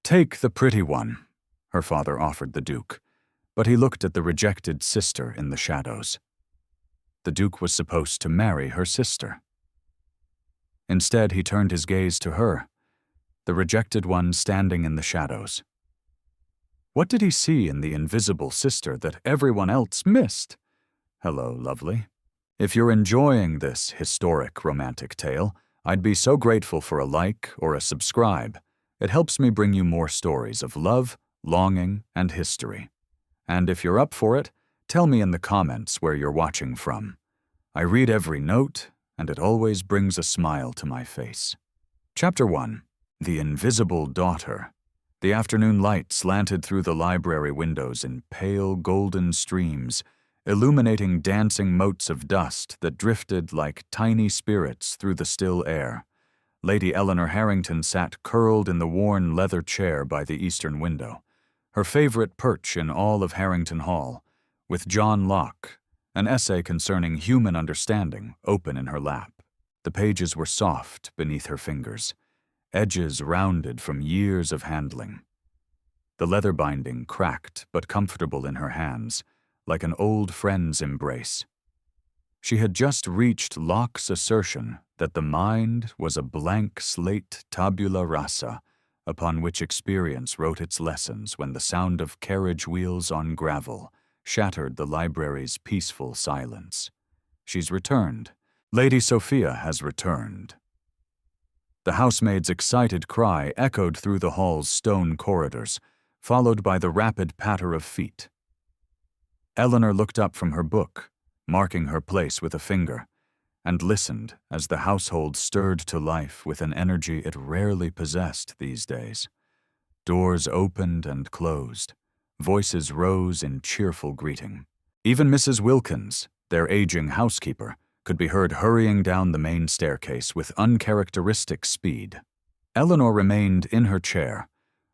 "Take the pretty one," her father offered the Duke, but he looked at the rejected sister in the shadows. The Duke was supposed to marry her sister. Instead, he turned his gaze to her, the rejected one standing in the shadows. What did he see in the invisible sister that everyone else missed? Hello, lovely. If you're enjoying this historic romantic tale, I'd be so grateful for a like or a subscribe. It helps me bring you more stories of love, longing, and history. And if you're up for it, tell me in the comments where you're watching from. I read every note, and it always brings a smile to my face. Chapter 1. The Invisible Daughter. The afternoon light slanted through the library windows in pale golden streams, illuminating dancing motes of dust that drifted like tiny spirits through the still air. Lady Eleanor Harrington sat curled in the worn leather chair by the eastern window, her favorite perch in all of Harrington Hall, with John Locke, an essay concerning human understanding, open in her lap. The pages were soft beneath her fingers, edges rounded from years of handling. The leather binding cracked but comfortable in her hands, like an old friend's embrace. She had just reached Locke's assertion that the mind was a blank slate tabula rasa, upon which experience wrote its lessons when the sound of carriage wheels on gravel shattered the library's peaceful silence. She's returned. Lady Sophia has returned. The housemaid's excited cry echoed through the hall's stone corridors, followed by the rapid patter of feet. Eleanor looked up from her book, marking her place with a finger, and listened as the household stirred to life with an energy it rarely possessed these days. Doors opened and closed. Voices rose in cheerful greeting. Even Mrs. Wilkins, their aging housekeeper, could be heard hurrying down the main staircase with uncharacteristic speed. Eleanor remained in her chair,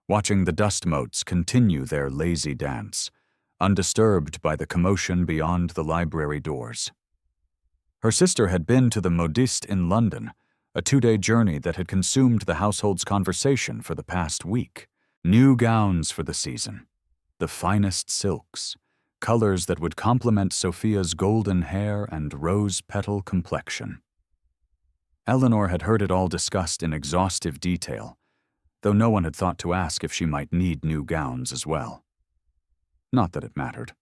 watching the dust motes continue their lazy dance, undisturbed by the commotion beyond the library doors. Her sister had been to the modiste in London, a 2-day journey that had consumed the household's conversation for the past week. New gowns for the season, the finest silks, colors that would complement Sophia's golden hair and rose-petal complexion. Eleanor had heard it all discussed in exhaustive detail, though no one had thought to ask if she might need new gowns as well. Not that it mattered.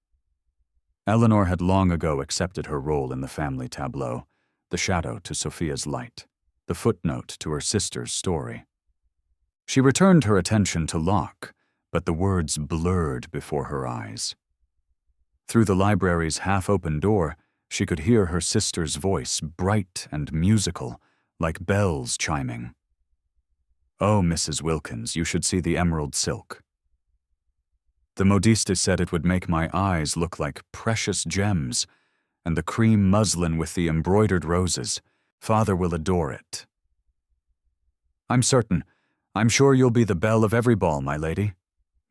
Eleanor had long ago accepted her role in the family tableau, the shadow to Sophia's light, the footnote to her sister's story. She returned her attention to Locke, but the words blurred before her eyes. Through the library's half-open door, she could hear her sister's voice, bright and musical, like bells chiming. "Oh, Mrs. Wilkins, you should see the emerald silk. The modiste said it would make my eyes look like precious gems, and the cream muslin with the embroidered roses. Father will adore it." "I'm certain. I'm sure you'll be the belle of every ball, my lady,"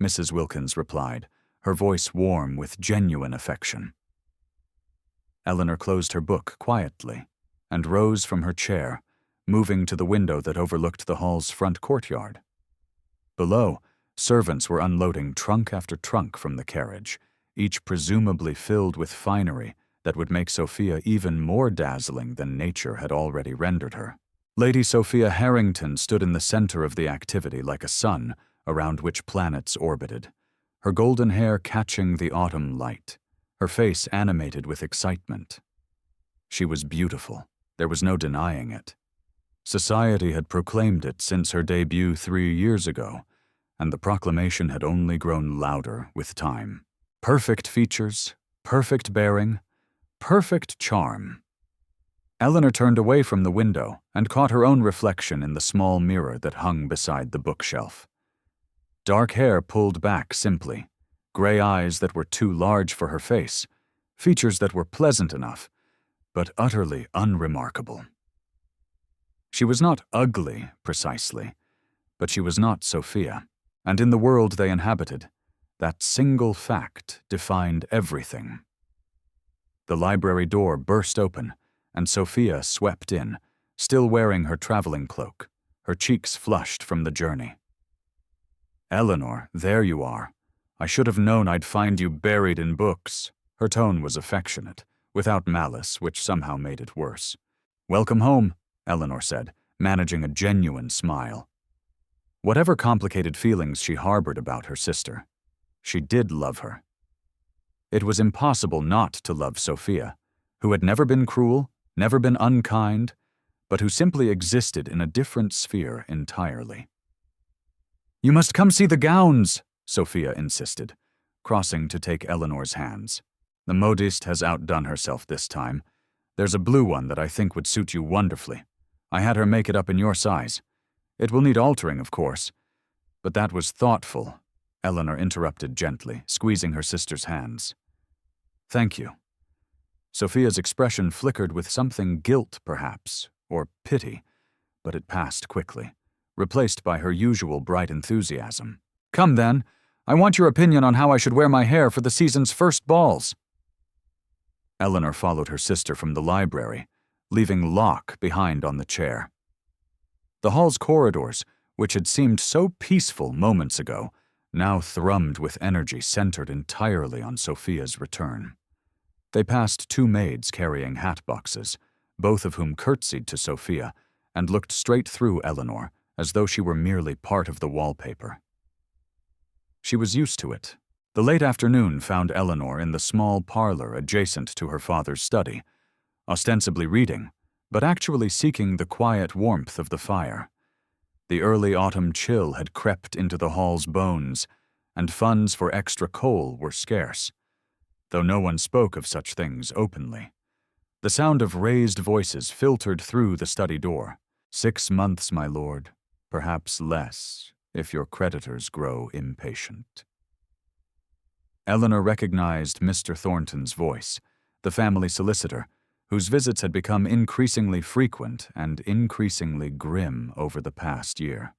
Mrs. Wilkins replied, her voice warm with genuine affection. Eleanor closed her book quietly and rose from her chair, moving to the window that overlooked the hall's front courtyard. Below, servants were unloading trunk after trunk from the carriage, each presumably filled with finery that would make Sophia even more dazzling than nature had already rendered her. Lady Sophia Harrington stood in the center of the activity like a sun around which planets orbited, her golden hair catching the autumn light, her face animated with excitement. She was beautiful. There was no denying it. Society had proclaimed it since her debut 3 years ago, and the proclamation had only grown louder with time. Perfect features, perfect bearing, perfect charm. Eleanor turned away from the window and caught her own reflection in the small mirror that hung beside the bookshelf. Dark hair pulled back simply, gray eyes that were too large for her face, features that were pleasant enough, but utterly unremarkable. She was not ugly, precisely, but she was not Sophia, and in the world they inhabited, that single fact defined everything. The library door burst open, and Sophia swept in, still wearing her traveling cloak, her cheeks flushed from the journey. Eleanor, there you are. I should have known I'd find you buried in books. Her tone was affectionate, without malice, which somehow made it worse. Welcome home, Eleanor said, managing a genuine smile. Whatever complicated feelings she harbored about her sister, she did love her. It was impossible not to love Sophia, who had never been cruel, never been unkind, but who simply existed in a different sphere entirely. You must come see the gowns, Sophia insisted, crossing to take Eleanor's hands. The modiste has outdone herself this time. There's a blue one that I think would suit you wonderfully. I had her make it up in your size. It will need altering, of course. But that was thoughtful, Eleanor interrupted gently, squeezing her sister's hands. Thank you. Sophia's expression flickered with something guilt, perhaps, or pity, but it passed quickly, replaced by her usual bright enthusiasm. Come then, I want your opinion on how I should wear my hair for the season's first balls. Eleanor followed her sister from the library, leaving Locke behind on the chair. The hall's corridors, which had seemed so peaceful moments ago, now thrummed with energy centered entirely on Sophia's return. They passed two maids carrying hat boxes, both of whom curtsied to Sophia and looked straight through Eleanor, as though she were merely part of the wallpaper. She was used to it. The late afternoon found Eleanor in the small parlor adjacent to her father's study, ostensibly reading, but actually seeking the quiet warmth of the fire. The early autumn chill had crept into the hall's bones, and funds for extra coal were scarce, though no one spoke of such things openly. The sound of raised voices filtered through the study door. 6 months, my lord, perhaps less, if your creditors grow impatient. Eleanor recognized Mr. Thornton's voice, the family solicitor, whose visits had become increasingly frequent and increasingly grim over the past year.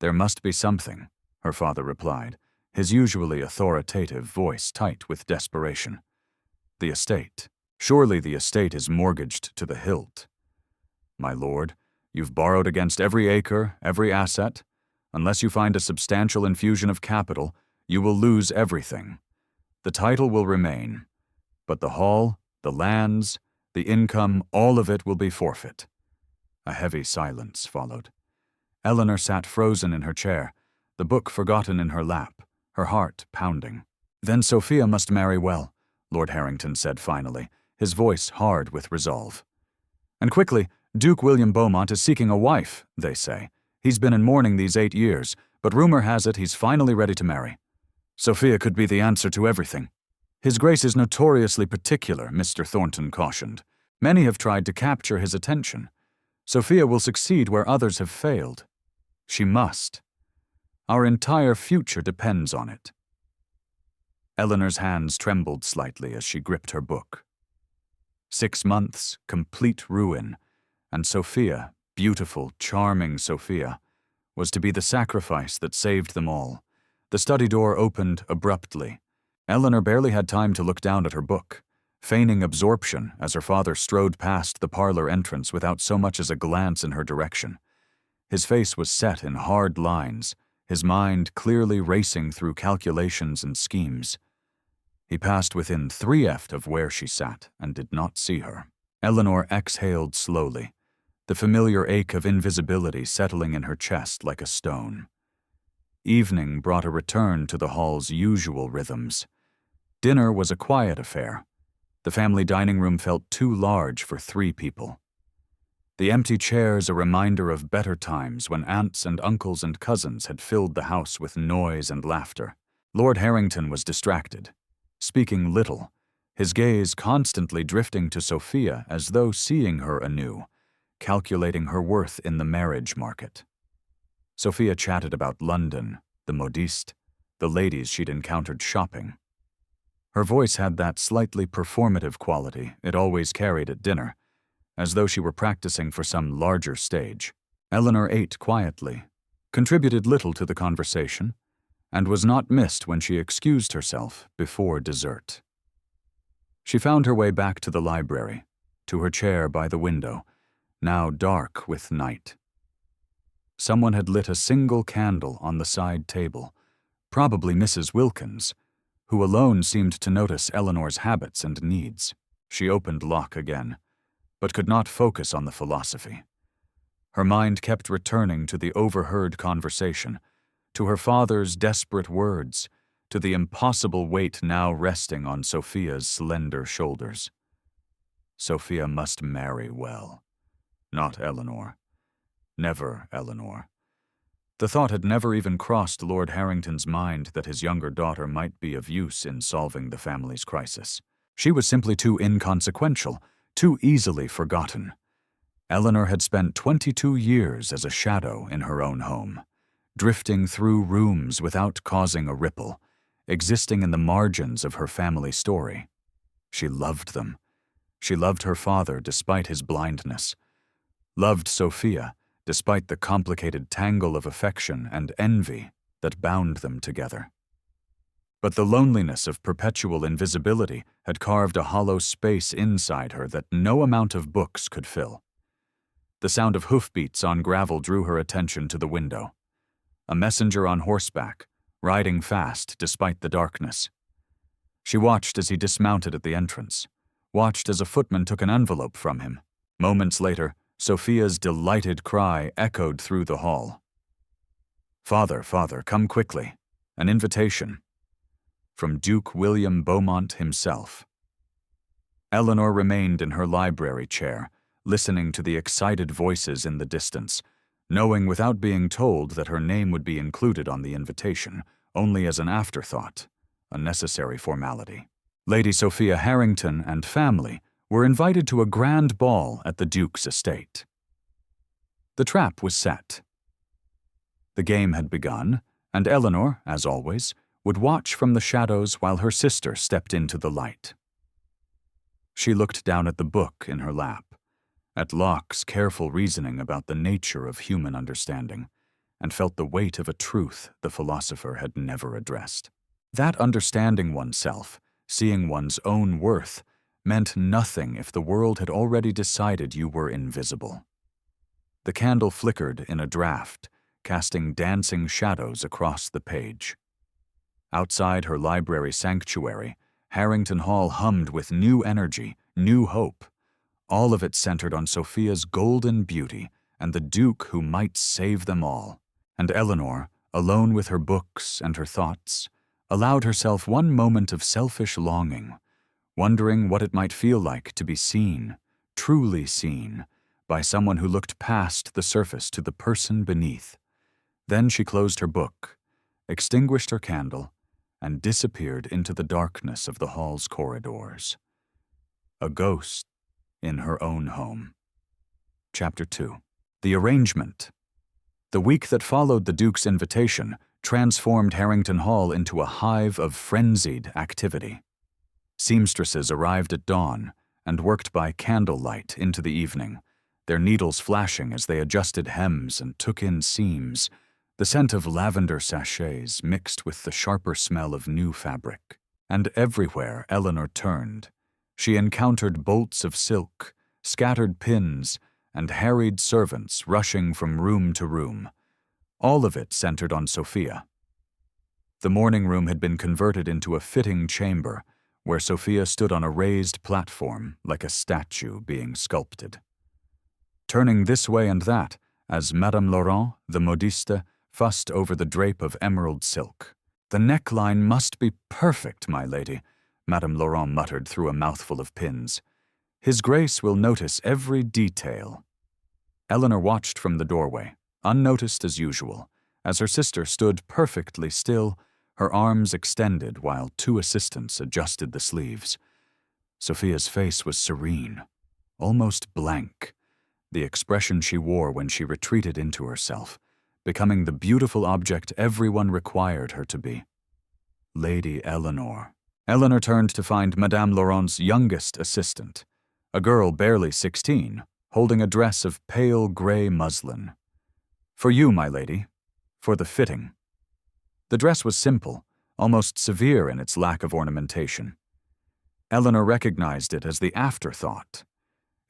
There must be something, her father replied, his usually authoritative voice tight with desperation. The estate. Surely the estate is mortgaged to the hilt. My lord, you've borrowed against every acre, every asset. Unless you find a substantial infusion of capital, you will lose everything. The title will remain, but the hall, the lands, the income, all of it will be forfeit. A heavy silence followed. Eleanor sat frozen in her chair, the book forgotten in her lap, her heart pounding. Then Sophia must marry well, Lord Harrington said finally, his voice hard with resolve. And quickly, Duke William Beaumont is seeking a wife, they say. He's been in mourning these 8 years, but rumor has it he's finally ready to marry. Sophia could be the answer to everything. His Grace is notoriously particular, Mr. Thornton cautioned. Many have tried to capture his attention. Sophia will succeed where others have failed. She must. Our entire future depends on it. Eleanor's hands trembled slightly as she gripped her book. 6 months, complete ruin, and Sophia, beautiful, charming Sophia, was to be the sacrifice that saved them all. The study door opened abruptly. Eleanor barely had time to look down at her book, feigning absorption as her father strode past the parlor entrance without so much as a glance in her direction. His face was set in hard lines, his mind clearly racing through calculations and schemes. He passed within 3 ft of where she sat and did not see her. Eleanor exhaled slowly, the familiar ache of invisibility settling in her chest like a stone. Evening brought a return to the hall's usual rhythms. Dinner was a quiet affair. The family dining room felt too large for 3 people. The empty chairs a reminder of better times when aunts and uncles and cousins had filled the house with noise and laughter. Lord Harrington was distracted, speaking little, his gaze constantly drifting to Sophia as though seeing her anew, calculating her worth in the marriage market. Sophia chatted about London, the modiste, the ladies she'd encountered shopping. Her voice had that slightly performative quality it always carried at dinner, as though she were practicing for some larger stage. Eleanor ate quietly, contributed little to the conversation, and was not missed when she excused herself before dessert. She found her way back to the library, to her chair by the window, now dark with night. Someone had lit a single candle on the side table, probably Mrs. Wilkins, who alone seemed to notice Eleanor's habits and needs. She opened Locke again, but could not focus on the philosophy. Her mind kept returning to the overheard conversation, to her father's desperate words, to the impossible weight now resting on Sophia's slender shoulders. Sophia must marry well. Not Eleanor. Never Eleanor. The thought had never even crossed Lord Harrington's mind that his younger daughter might be of use in solving the family's crisis. She was simply too inconsequential, too easily forgotten. Eleanor had spent 22 years as a shadow in her own home, drifting through rooms without causing a ripple, existing in the margins of her family story. She loved them. She loved her father despite his blindness, loved Sophia despite the complicated tangle of affection and envy that bound them together. But the loneliness of perpetual invisibility had carved a hollow space inside her that no amount of books could fill. The sound of hoofbeats on gravel drew her attention to the window. A messenger on horseback, riding fast despite the darkness. She watched as he dismounted at the entrance, watched as a footman took an envelope from him. Moments later, Sophia's delighted cry echoed through the hall. "Father, father, come quickly. An invitation." From Duke William Beaumont himself. Eleanor remained in her library chair, listening to the excited voices in the distance, knowing without being told that her name would be included on the invitation, only as an afterthought, a necessary formality. Lady Sophia Harrington and family were invited to a grand ball at the Duke's estate. The trap was set. The game had begun, and Eleanor, as always, would watch from the shadows while her sister stepped into the light. She looked down at the book in her lap, at Locke's careful reasoning about the nature of human understanding, and felt the weight of a truth the philosopher had never addressed. That understanding oneself, seeing one's own worth, meant nothing if the world had already decided you were invisible. The candle flickered in a draught, casting dancing shadows across the page. Outside her library sanctuary, Harrington Hall hummed with new energy, new hope. All of it centered on Sophia's golden beauty and the Duke who might save them all. And Eleanor, alone with her books and her thoughts, allowed herself one moment of selfish longing, wondering what it might feel like to be seen, truly seen, by someone who looked past the surface to the person beneath. Then she closed her book, extinguished her candle, and disappeared into the darkness of the hall's corridors. A ghost in her own home. Chapter 2. The arrangement. The week that followed the Duke's invitation transformed Harrington Hall into a hive of frenzied activity. Seamstresses arrived at dawn and worked by candlelight into the evening, their needles flashing as they adjusted hems and took in seams, the scent of lavender sachets mixed with the sharper smell of new fabric. And everywhere Eleanor turned, she encountered bolts of silk, scattered pins, and harried servants rushing from room to room. All of it centered on Sophia. The morning room had been converted into a fitting chamber, where Sophia stood on a raised platform like a statue being sculpted. Turning this way and that, as Madame Laurent, the modiste, fussed over the drape of emerald silk. "The neckline must be perfect, my lady," Madame Laurent muttered through a mouthful of pins. "His Grace will notice every detail." Eleanor watched from the doorway, unnoticed as usual, as her sister stood perfectly still, her arms extended while two assistants adjusted the sleeves. Sophia's face was serene, almost blank, the expression she wore when she retreated into herself, becoming the beautiful object everyone required her to be. Lady Eleanor. Eleanor turned to find Madame Laurent's youngest assistant, a girl barely 16, holding a dress of pale gray muslin. "For you, my lady, for the fitting." The dress was simple, almost severe in its lack of ornamentation. Eleanor recognized it as the afterthought.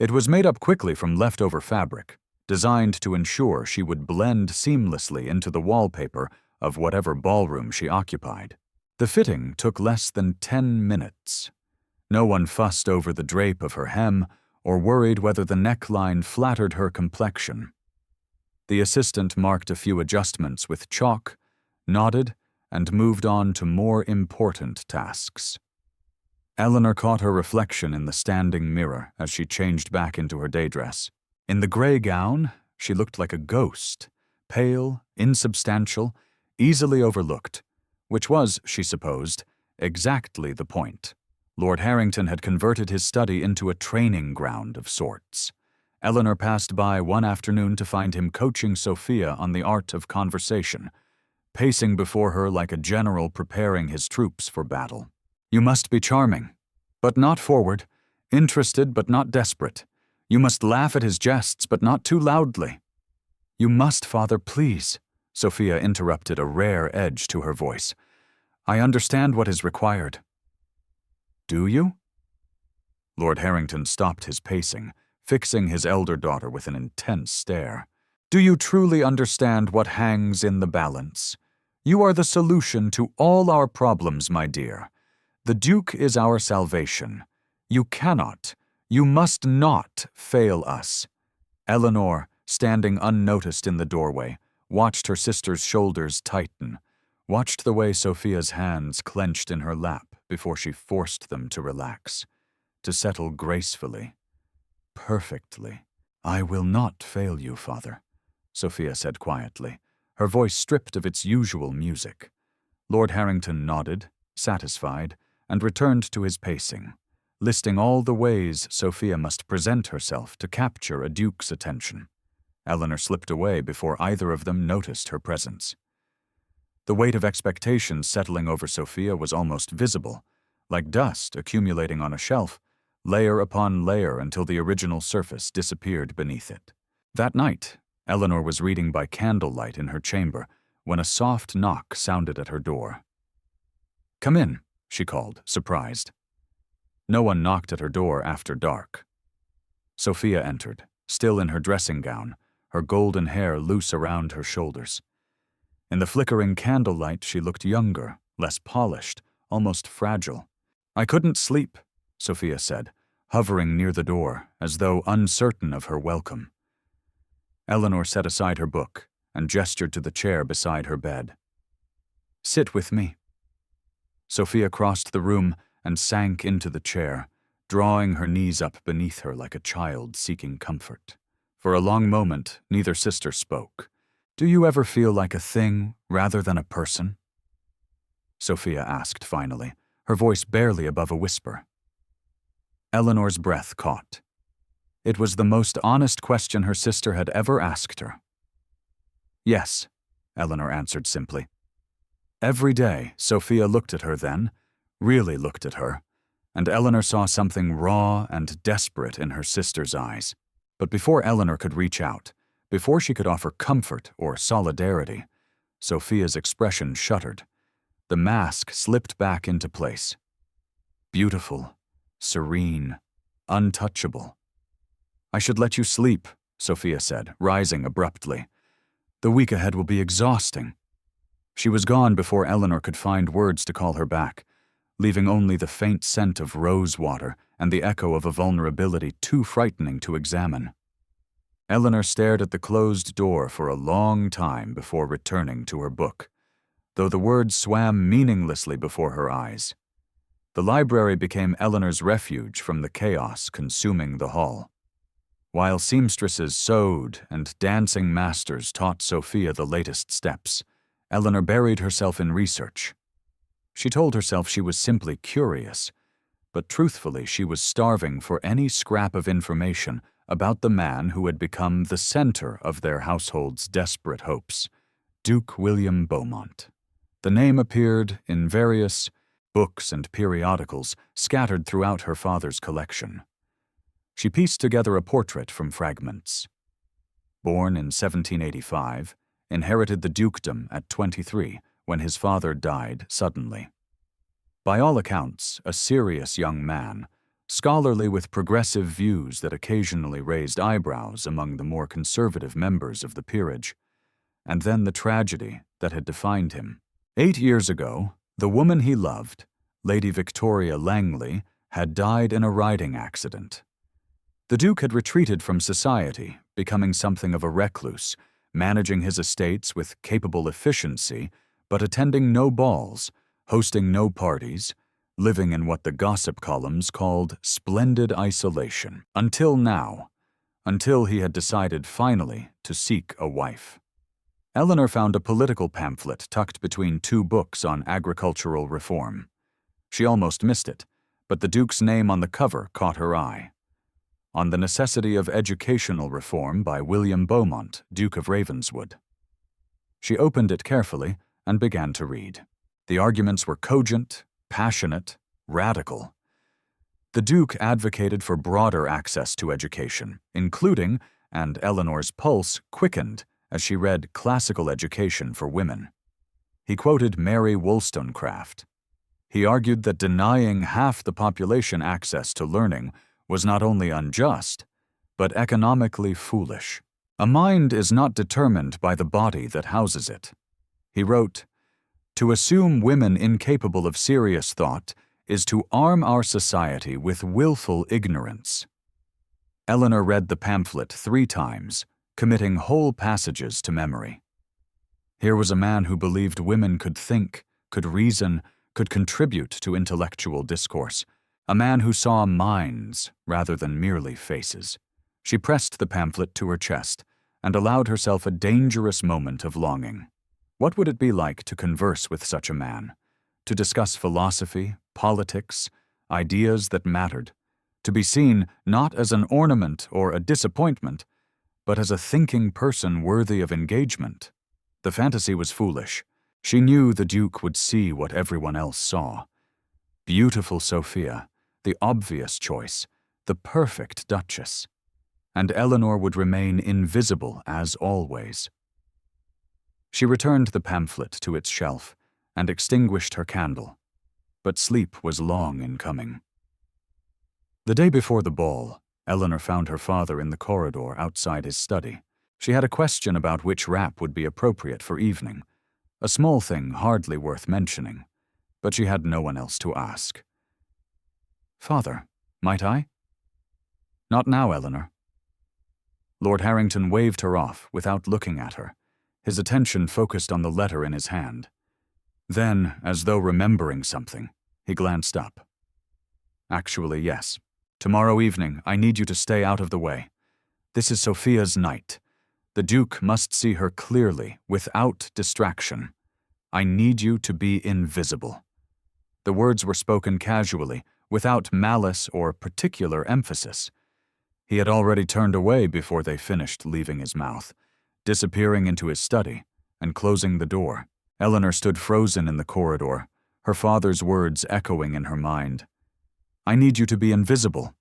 It was made up quickly from leftover fabric, designed to ensure she would blend seamlessly into the wallpaper of whatever ballroom she occupied. The fitting took less than 10 minutes. No one fussed over the drape of her hem or worried whether the neckline flattered her complexion. The assistant marked a few adjustments with chalk, nodded, and moved on to more important tasks. Eleanor caught her reflection in the standing mirror as she changed back into her day dress. In the gray gown, she looked like a ghost, pale, insubstantial, easily overlooked, which was, she supposed, exactly the point. Lord Harrington had converted his study into a training ground of sorts. Eleanor passed by one afternoon to find him coaching Sophia on the art of conversation, pacing before her like a general preparing his troops for battle. You must be charming, but not forward, interested but not desperate. You must laugh at his jests, but not too loudly. You must, Father, please. Sophia interrupted, a rare edge to her voice. I understand what is required. Do you? Lord Harrington stopped his pacing, fixing his elder daughter with an intense stare. Do you truly understand what hangs in the balance? You are the solution to all our problems, my dear. The Duke is our salvation. You cannot, you must not fail us. Eleanor, standing unnoticed in the doorway, watched her sister's shoulders tighten, watched the way Sophia's hands clenched in her lap before she forced them to relax, to settle gracefully, perfectly. I will not fail you, Father, Sophia said quietly, her voice stripped of its usual music. Lord Harrington nodded, satisfied, and returned to his pacing, listing all the ways Sophia must present herself to capture a duke's attention. Eleanor slipped away before either of them noticed her presence. The weight of expectations settling over Sophia was almost visible, like dust accumulating on a shelf, layer upon layer until the original surface disappeared beneath it. That night, Eleanor was reading by candlelight in her chamber when a soft knock sounded at her door. Come in, she called, surprised. No one knocked at her door after dark. Sophia entered, still in her dressing gown, her golden hair loose around her shoulders. In the flickering candlelight, she looked younger, less polished, almost fragile. I couldn't sleep, Sophia said, hovering near the door, as though uncertain of her welcome. Eleanor set aside her book and gestured to the chair beside her bed. Sit with me. Sophia crossed the room and sank into the chair, drawing her knees up beneath her like a child seeking comfort. For a long moment, neither sister spoke. Do you ever feel like a thing rather than a person? Sophia asked finally, her voice barely above a whisper. Eleanor's breath caught. It was the most honest question her sister had ever asked her. Yes, Eleanor answered simply. Every day, Sophia looked at her then, really looked at her, and Eleanor saw something raw and desperate in her sister's eyes. But before Eleanor could reach out, before she could offer comfort or solidarity, Sophia's expression shuddered. The mask slipped back into place. Beautiful, serene, untouchable. I should let you sleep, Sophia said, rising abruptly. The week ahead will be exhausting. She was gone before Eleanor could find words to call her back, leaving only the faint scent of rose water and the echo of a vulnerability too frightening to examine. Eleanor stared at the closed door for a long time before returning to her book, though the words swam meaninglessly before her eyes. The library became Eleanor's refuge from the chaos consuming the hall. While seamstresses sewed and dancing masters taught Sophia the latest steps, Eleanor buried herself in research. She told herself she was simply curious, but truthfully she was starving for any scrap of information about the man who had become the center of their household's desperate hopes, Duke William Beaumont. The name appeared in various books and periodicals scattered throughout her father's collection. She pieced together a portrait from fragments. Born in 1785, inherited the dukedom at 23 when his father died suddenly. By all accounts, a serious young man, scholarly with progressive views that occasionally raised eyebrows among the more conservative members of the peerage. And then the tragedy that had defined him. 8 years ago, the woman he loved, Lady Victoria Langley, had died in a riding accident. The Duke had retreated from society, becoming something of a recluse, managing his estates with capable efficiency, but attending no balls, hosting no parties, living in what the gossip columns called splendid isolation. Until now, until he had decided finally to seek a wife. Eleanor found a political pamphlet tucked between 2 books on agricultural reform. She almost missed it, but the Duke's name on the cover caught her eye. On the Necessity of Educational Reform by William Beaumont, Duke of Ravenswood. She opened it carefully and began to read. The arguments were cogent, passionate, radical. The Duke advocated for broader access to education, including, and Eleanor's pulse quickened as she read Classical Education for Women. He quoted Mary Wollstonecraft. He argued that denying half the population access to learning was not only unjust, but economically foolish. A mind is not determined by the body that houses it. He wrote, "To assume women incapable of serious thought is to arm our society with willful ignorance." Eleanor read the pamphlet 3 times, committing whole passages to memory. Here was a man who believed women could think, could reason, could contribute to intellectual discourse, a man who saw minds rather than merely faces. She pressed the pamphlet to her chest and allowed herself a dangerous moment of longing. What would it be like to converse with such a man, to discuss philosophy, politics, ideas that mattered, to be seen not as an ornament or a disappointment, but as a thinking person worthy of engagement? The fantasy was foolish. She knew the Duke would see what everyone else saw. Beautiful Sophia, the obvious choice, the perfect Duchess. And Eleanor would remain invisible as always. She returned the pamphlet to its shelf and extinguished her candle, but sleep was long in coming. The day before the ball, Eleanor found her father in the corridor outside his study. She had a question about which wrap would be appropriate for evening, a small thing hardly worth mentioning, but she had no one else to ask. "Father, might I?" "Not now, Eleanor." Lord Harrington waved her off without looking at her, his attention focused on the letter in his hand. Then, as though remembering something, he glanced up. "Actually, yes. Tomorrow evening, I need you to stay out of the way. This is Sophia's night. The Duke must see her clearly, without distraction. I need you to be invisible." The words were spoken casually, without malice or particular emphasis. He had already turned away before they finished leaving his mouth, disappearing into his study and closing the door. Eleanor stood frozen in the corridor, her father's words echoing in her mind. "I need you to be invisible."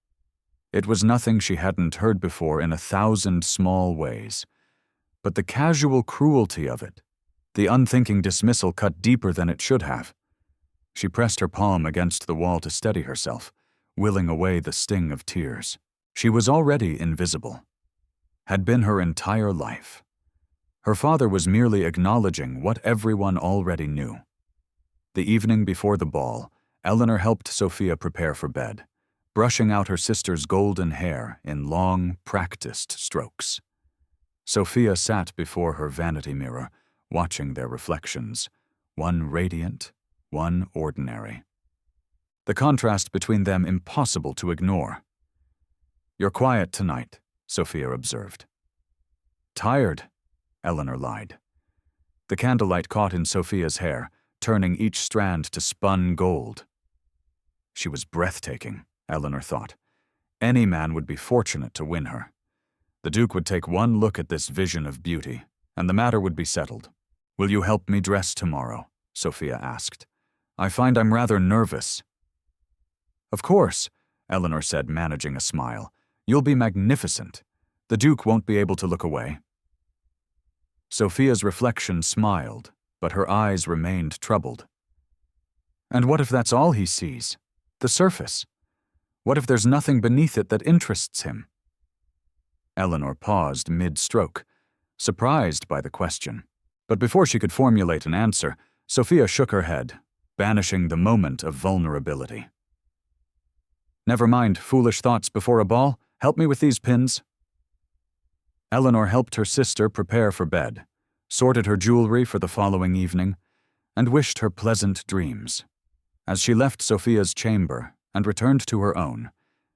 It was nothing she hadn't heard before in 1,000 small ways. But the casual cruelty of it, the unthinking dismissal cut deeper than it should have. She pressed her palm against the wall to steady herself, willing away the sting of tears. She was already invisible. Had been her entire life. Her father was merely acknowledging what everyone already knew. The evening before the ball, Eleanor helped Sophia prepare for bed, brushing out her sister's golden hair in long, practiced strokes. Sophia sat before her vanity mirror, watching their reflections, one radiant, one ordinary. The contrast between them impossible to ignore. "You're quiet tonight," Sophia observed. "Tired," Eleanor lied. The candlelight caught in Sophia's hair, turning each strand to spun gold. She was breathtaking, Eleanor thought. Any man would be fortunate to win her. The Duke would take one look at this vision of beauty, and the matter would be settled. "Will you help me dress tomorrow?" Sophia asked. "I find I'm rather nervous." "Of course," Eleanor said, managing a smile. "You'll be magnificent. The Duke won't be able to look away." Sophia's reflection smiled, but her eyes remained troubled. "And what if that's all he sees? The surface? What if there's nothing beneath it that interests him? Eleanor paused mid-stroke, surprised by the question. But before she could formulate an answer, Sophia shook her head, banishing the moment of vulnerability. Never mind foolish thoughts before a ball. Help me with these pins. Eleanor helped her sister prepare for bed, sorted her jewelry for the following evening, and wished her pleasant dreams. As she left Sophia's chamber and returned to her own,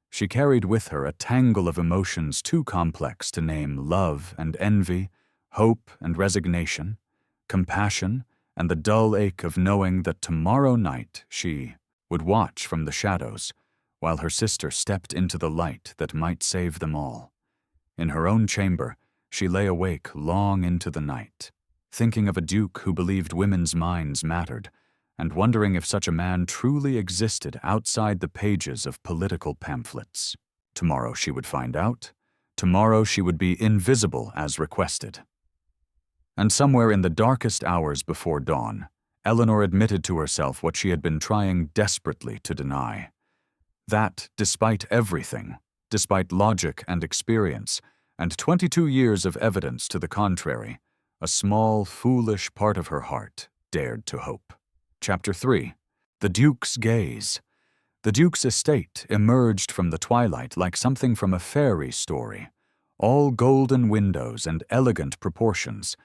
she carried with her a tangle of emotions too complex to name love and envy, hope and resignation, compassion, and the dull ache of knowing that tomorrow night she would watch from the shadows while her sister stepped into the light that might save them all. In her own chamber, she lay awake long into the night, thinking of a duke who believed women's minds mattered, and wondering if such a man truly existed outside the pages of political pamphlets. Tomorrow she would find out. Tomorrow she would be invisible as requested. And somewhere in the darkest hours before dawn, Eleanor admitted to herself what she had been trying desperately to deny. That, despite everything, despite logic and experience, and 22 years of evidence to the contrary, a small, foolish part of her heart dared to hope. Chapter 3. The Duke's Gaze. The Duke's estate emerged from the twilight like something from a fairy story, all golden windows and elegant proportions,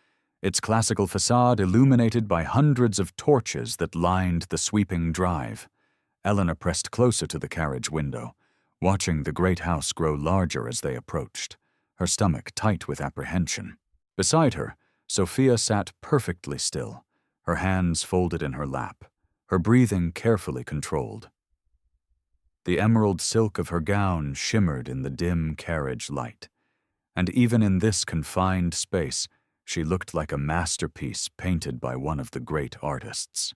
its classical facade illuminated by hundreds of torches that lined the sweeping drive. Eleanor pressed closer to the carriage window, watching the great house grow larger as they approached, her stomach tight with apprehension. Beside her, Sophia sat perfectly still, her hands folded in her lap, her breathing carefully controlled. The emerald silk of her gown shimmered in the dim carriage light, and even in this confined space, she looked like a masterpiece painted by one of the great artists.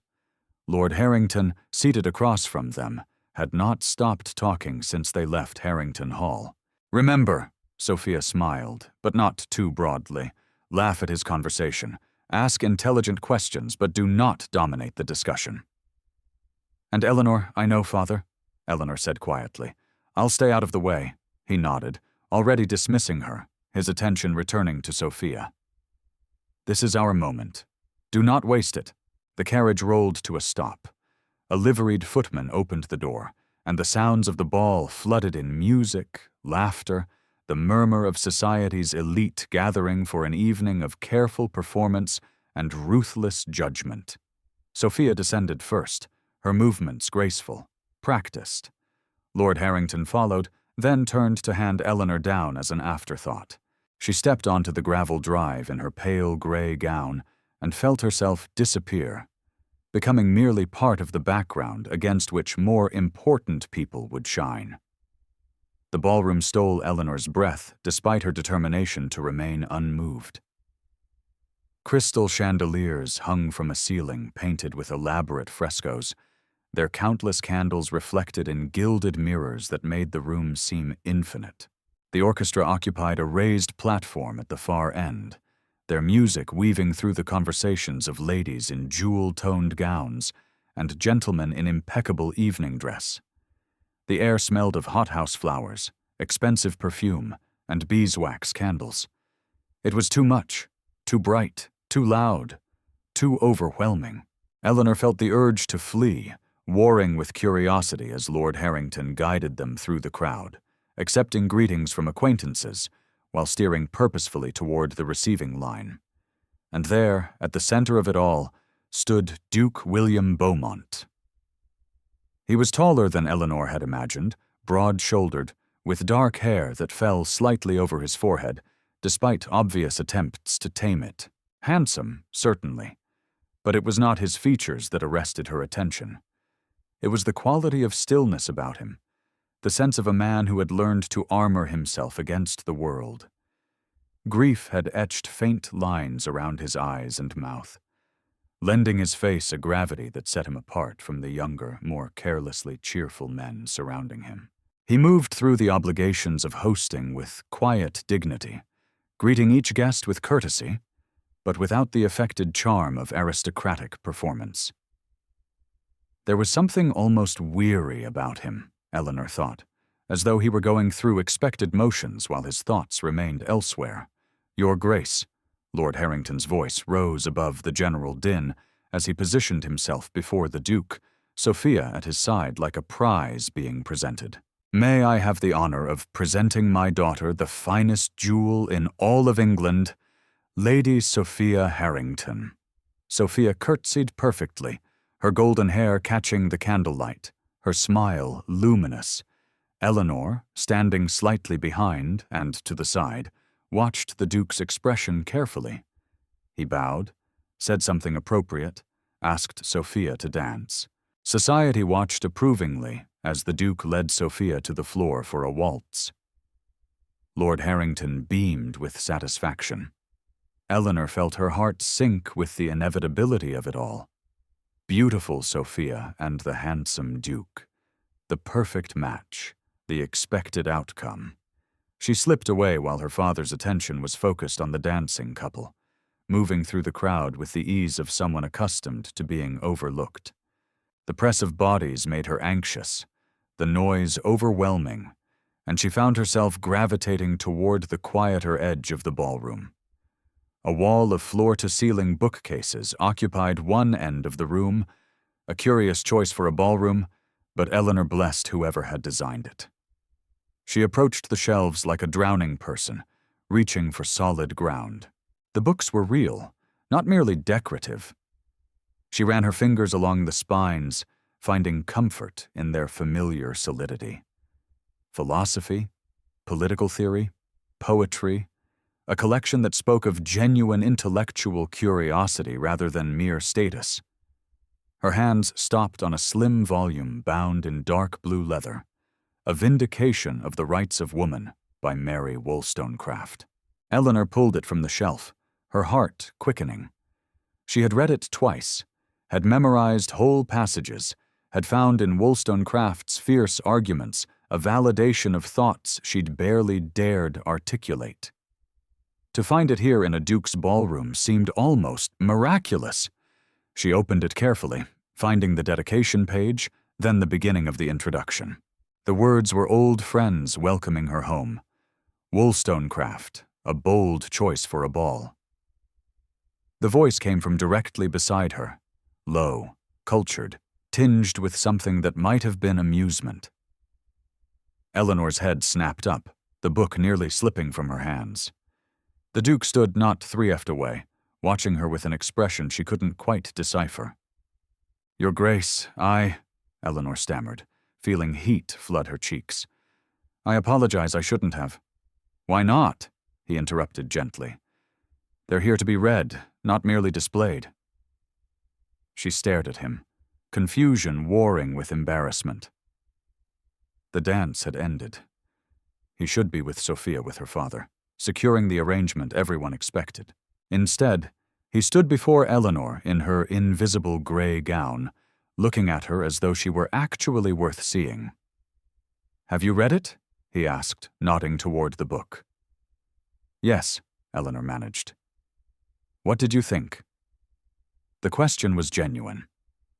Lord Harrington, seated across from them, had not stopped talking since they left Harrington Hall. "Remember," Sophia smiled, but not too broadly, "laugh at his conversation. Ask intelligent questions, but do not dominate the discussion." "And Eleanor, I know, Father," Eleanor said quietly. "I'll stay out of the way." He nodded, already dismissing her, his attention returning to Sophia. "This is our moment. Do not waste it." The carriage rolled to a stop. A liveried footman opened the door, and the sounds of the ball flooded in music, laughter, the murmur of society's elite gathering for an evening of careful performance and ruthless judgment. Sophia descended first, her movements graceful, practiced. Lord Harrington followed, then turned to hand Eleanor down as an afterthought. She stepped onto the gravel drive in her pale gray gown and felt herself disappear, becoming merely part of the background against which more important people would shine. The ballroom stole Eleanor's breath despite her determination to remain unmoved. Crystal chandeliers hung from a ceiling painted with elaborate frescoes, their countless candles reflected in gilded mirrors that made the room seem infinite. The orchestra occupied a raised platform at the far end, their music weaving through the conversations of ladies in jewel-toned gowns and gentlemen in impeccable evening dress. The air smelled of hothouse flowers, expensive perfume, and beeswax candles. It was too much, too bright, too loud, too overwhelming. Eleanor felt the urge to flee, warring with curiosity as Lord Harrington guided them through the crowd, accepting greetings from acquaintances, while steering purposefully toward the receiving line. And there, at the center of it all, stood Duke William Beaumont. He was taller than Eleanor had imagined, broad-shouldered, with dark hair that fell slightly over his forehead, despite obvious attempts to tame it. Handsome, certainly, but it was not his features that arrested her attention. It was the quality of stillness about him, the sense of a man who had learned to armor himself against the world. Grief had etched faint lines around his eyes and mouth, lending his face a gravity that set him apart from the younger, more carelessly cheerful men surrounding him. He moved through the obligations of hosting with quiet dignity, greeting each guest with courtesy, but without the affected charm of aristocratic performance. There was something almost weary about him, Eleanor thought, as though he were going through expected motions while his thoughts remained elsewhere. "Your Grace," Lord Harrington's voice rose above the general din as he positioned himself before the Duke, Sophia at his side like a prize being presented. "May I have the honor of presenting my daughter, the finest jewel in all of England, Lady Sophia Harrington." Sophia curtsied perfectly, her golden hair catching the candlelight, her smile luminous. Eleanor, standing slightly behind and to the side, watched the Duke's expression carefully. He bowed, said something appropriate, asked Sophia to dance. Society watched approvingly as the Duke led Sophia to the floor for a waltz. Lord Harrington beamed with satisfaction. Eleanor felt her heart sink with the inevitability of it all. Beautiful Sophia and the handsome Duke. The perfect match, the expected outcome. She slipped away while her father's attention was focused on the dancing couple, moving through the crowd with the ease of someone accustomed to being overlooked. The press of bodies made her anxious, the noise overwhelming, and she found herself gravitating toward the quieter edge of the ballroom. A wall of floor-to-ceiling bookcases occupied one end of the room, a curious choice for a ballroom, but Eleanor blessed whoever had designed it. She approached the shelves like a drowning person, reaching for solid ground. The books were real, not merely decorative. She ran her fingers along the spines, finding comfort in their familiar solidity. Philosophy, political theory, poetry, a collection that spoke of genuine intellectual curiosity rather than mere status. Her hands stopped on a slim volume bound in dark blue leather, A Vindication of the Rights of Woman by Mary Wollstonecraft. Eleanor pulled it from the shelf, her heart quickening. She had read it twice, had memorized whole passages, had found in Wollstonecraft's fierce arguments a validation of thoughts she'd barely dared articulate. To find it here in a Duke's ballroom seemed almost miraculous. She opened it carefully, finding the dedication page, then the beginning of the introduction. The words were old friends welcoming her home. Wollstonecraft, a bold choice for a ball. The voice came from directly beside her, low, cultured, tinged with something that might have been amusement. Eleanor's head snapped up, the book nearly slipping from her hands. The Duke stood not 3 feet away, watching her with an expression she couldn't quite decipher. "Your Grace, Eleanor stammered, feeling heat flood her cheeks. "I apologize, I shouldn't have." "Why not?" he interrupted gently. "They're here to be read, not merely displayed." She stared at him, confusion warring with embarrassment. The dance had ended. He should be with Sophia with her father, securing the arrangement everyone expected. Instead, he stood before Eleanor in her invisible gray gown, looking at her as though she were actually worth seeing. "Have you read it?" he asked, nodding toward the book. "Yes," Eleanor managed. "What did you think?" The question was genuine,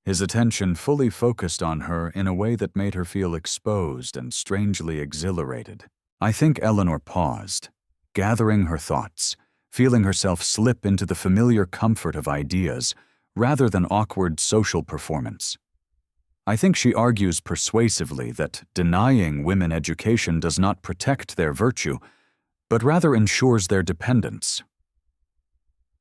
his attention fully focused on her in a way that made her feel exposed and strangely exhilarated. I think Eleanor paused, gathering her thoughts, feeling herself slip into the familiar comfort of ideas rather than awkward social performance. I think she argues persuasively that denying women education does not protect their virtue, but rather ensures their dependence.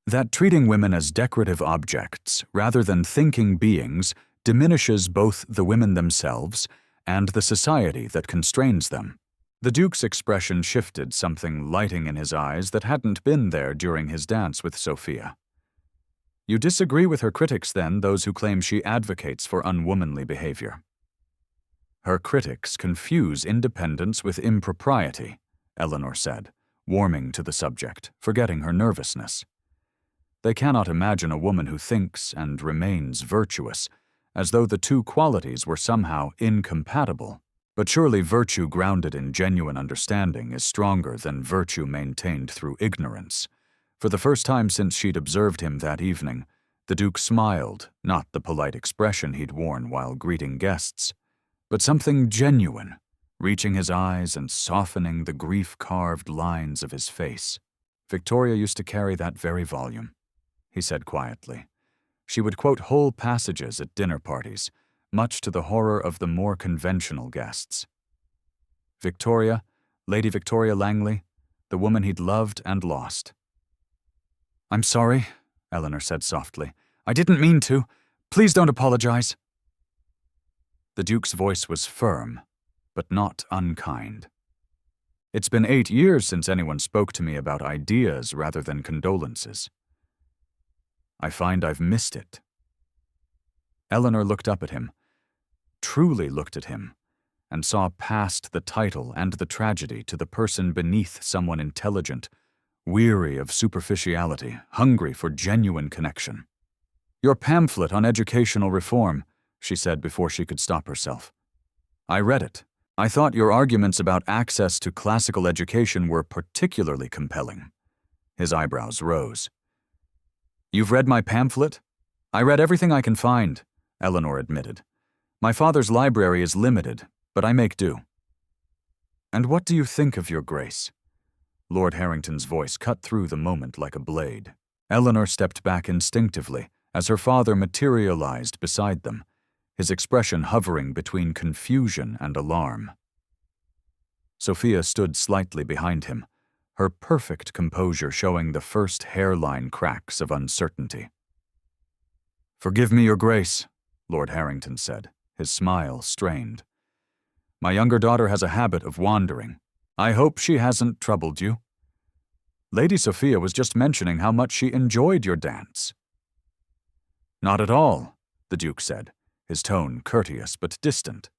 That treating women as decorative objects rather than thinking beings diminishes both the women themselves and the society that constrains them. The Duke's expression shifted, something lighting in his eyes that hadn't been there during his dance with Sophia. "You disagree with her critics, then, those who claim she advocates for unwomanly behavior?" "Her critics confuse independence with impropriety," Eleanor said, warming to the subject, forgetting her nervousness. "They cannot imagine a woman who thinks and remains virtuous, as though the two qualities were somehow incompatible. But surely virtue grounded in genuine understanding is stronger than virtue maintained through ignorance." For the first time since she'd observed him that evening, the Duke smiled, not the polite expression he'd worn while greeting guests, but something genuine, reaching his eyes and softening the grief-carved lines of his face. Victoria used to carry that very volume, he said quietly. She would quote whole passages at dinner parties, much to the horror of the more conventional guests. Victoria, Lady Victoria Langley, the woman he'd loved and lost. "I'm sorry," Eleanor said softly. "I didn't mean to. Please don't apologize." The Duke's voice was firm, but not unkind. "It's been 8 years since anyone spoke to me about ideas rather than condolences. I find I've missed it." Eleanor looked up at him, truly looked at him, and saw past the title and the tragedy to the person beneath, someone intelligent, weary of superficiality, hungry for genuine connection. "Your pamphlet on educational reform," she said before she could stop herself. "I read it. I thought your arguments about access to classical education were particularly compelling." His eyebrows rose. "You've read my pamphlet?" "I read everything I can find," Eleanor admitted. "My father's library is limited, but I make do." "And what do you think of your Grace?" Lord Harrington's voice cut through the moment like a blade. Eleanor stepped back instinctively as her father materialized beside them, his expression hovering between confusion and alarm. Sophia stood slightly behind him, her perfect composure showing the first hairline cracks of uncertainty. "Forgive me, Your Grace," Lord Harrington said, his smile strained. "My younger daughter has a habit of wandering. I hope she hasn't troubled you. Lady Sophia was just mentioning how much she enjoyed your dance." "Not at all," the Duke said, his tone courteous but distant.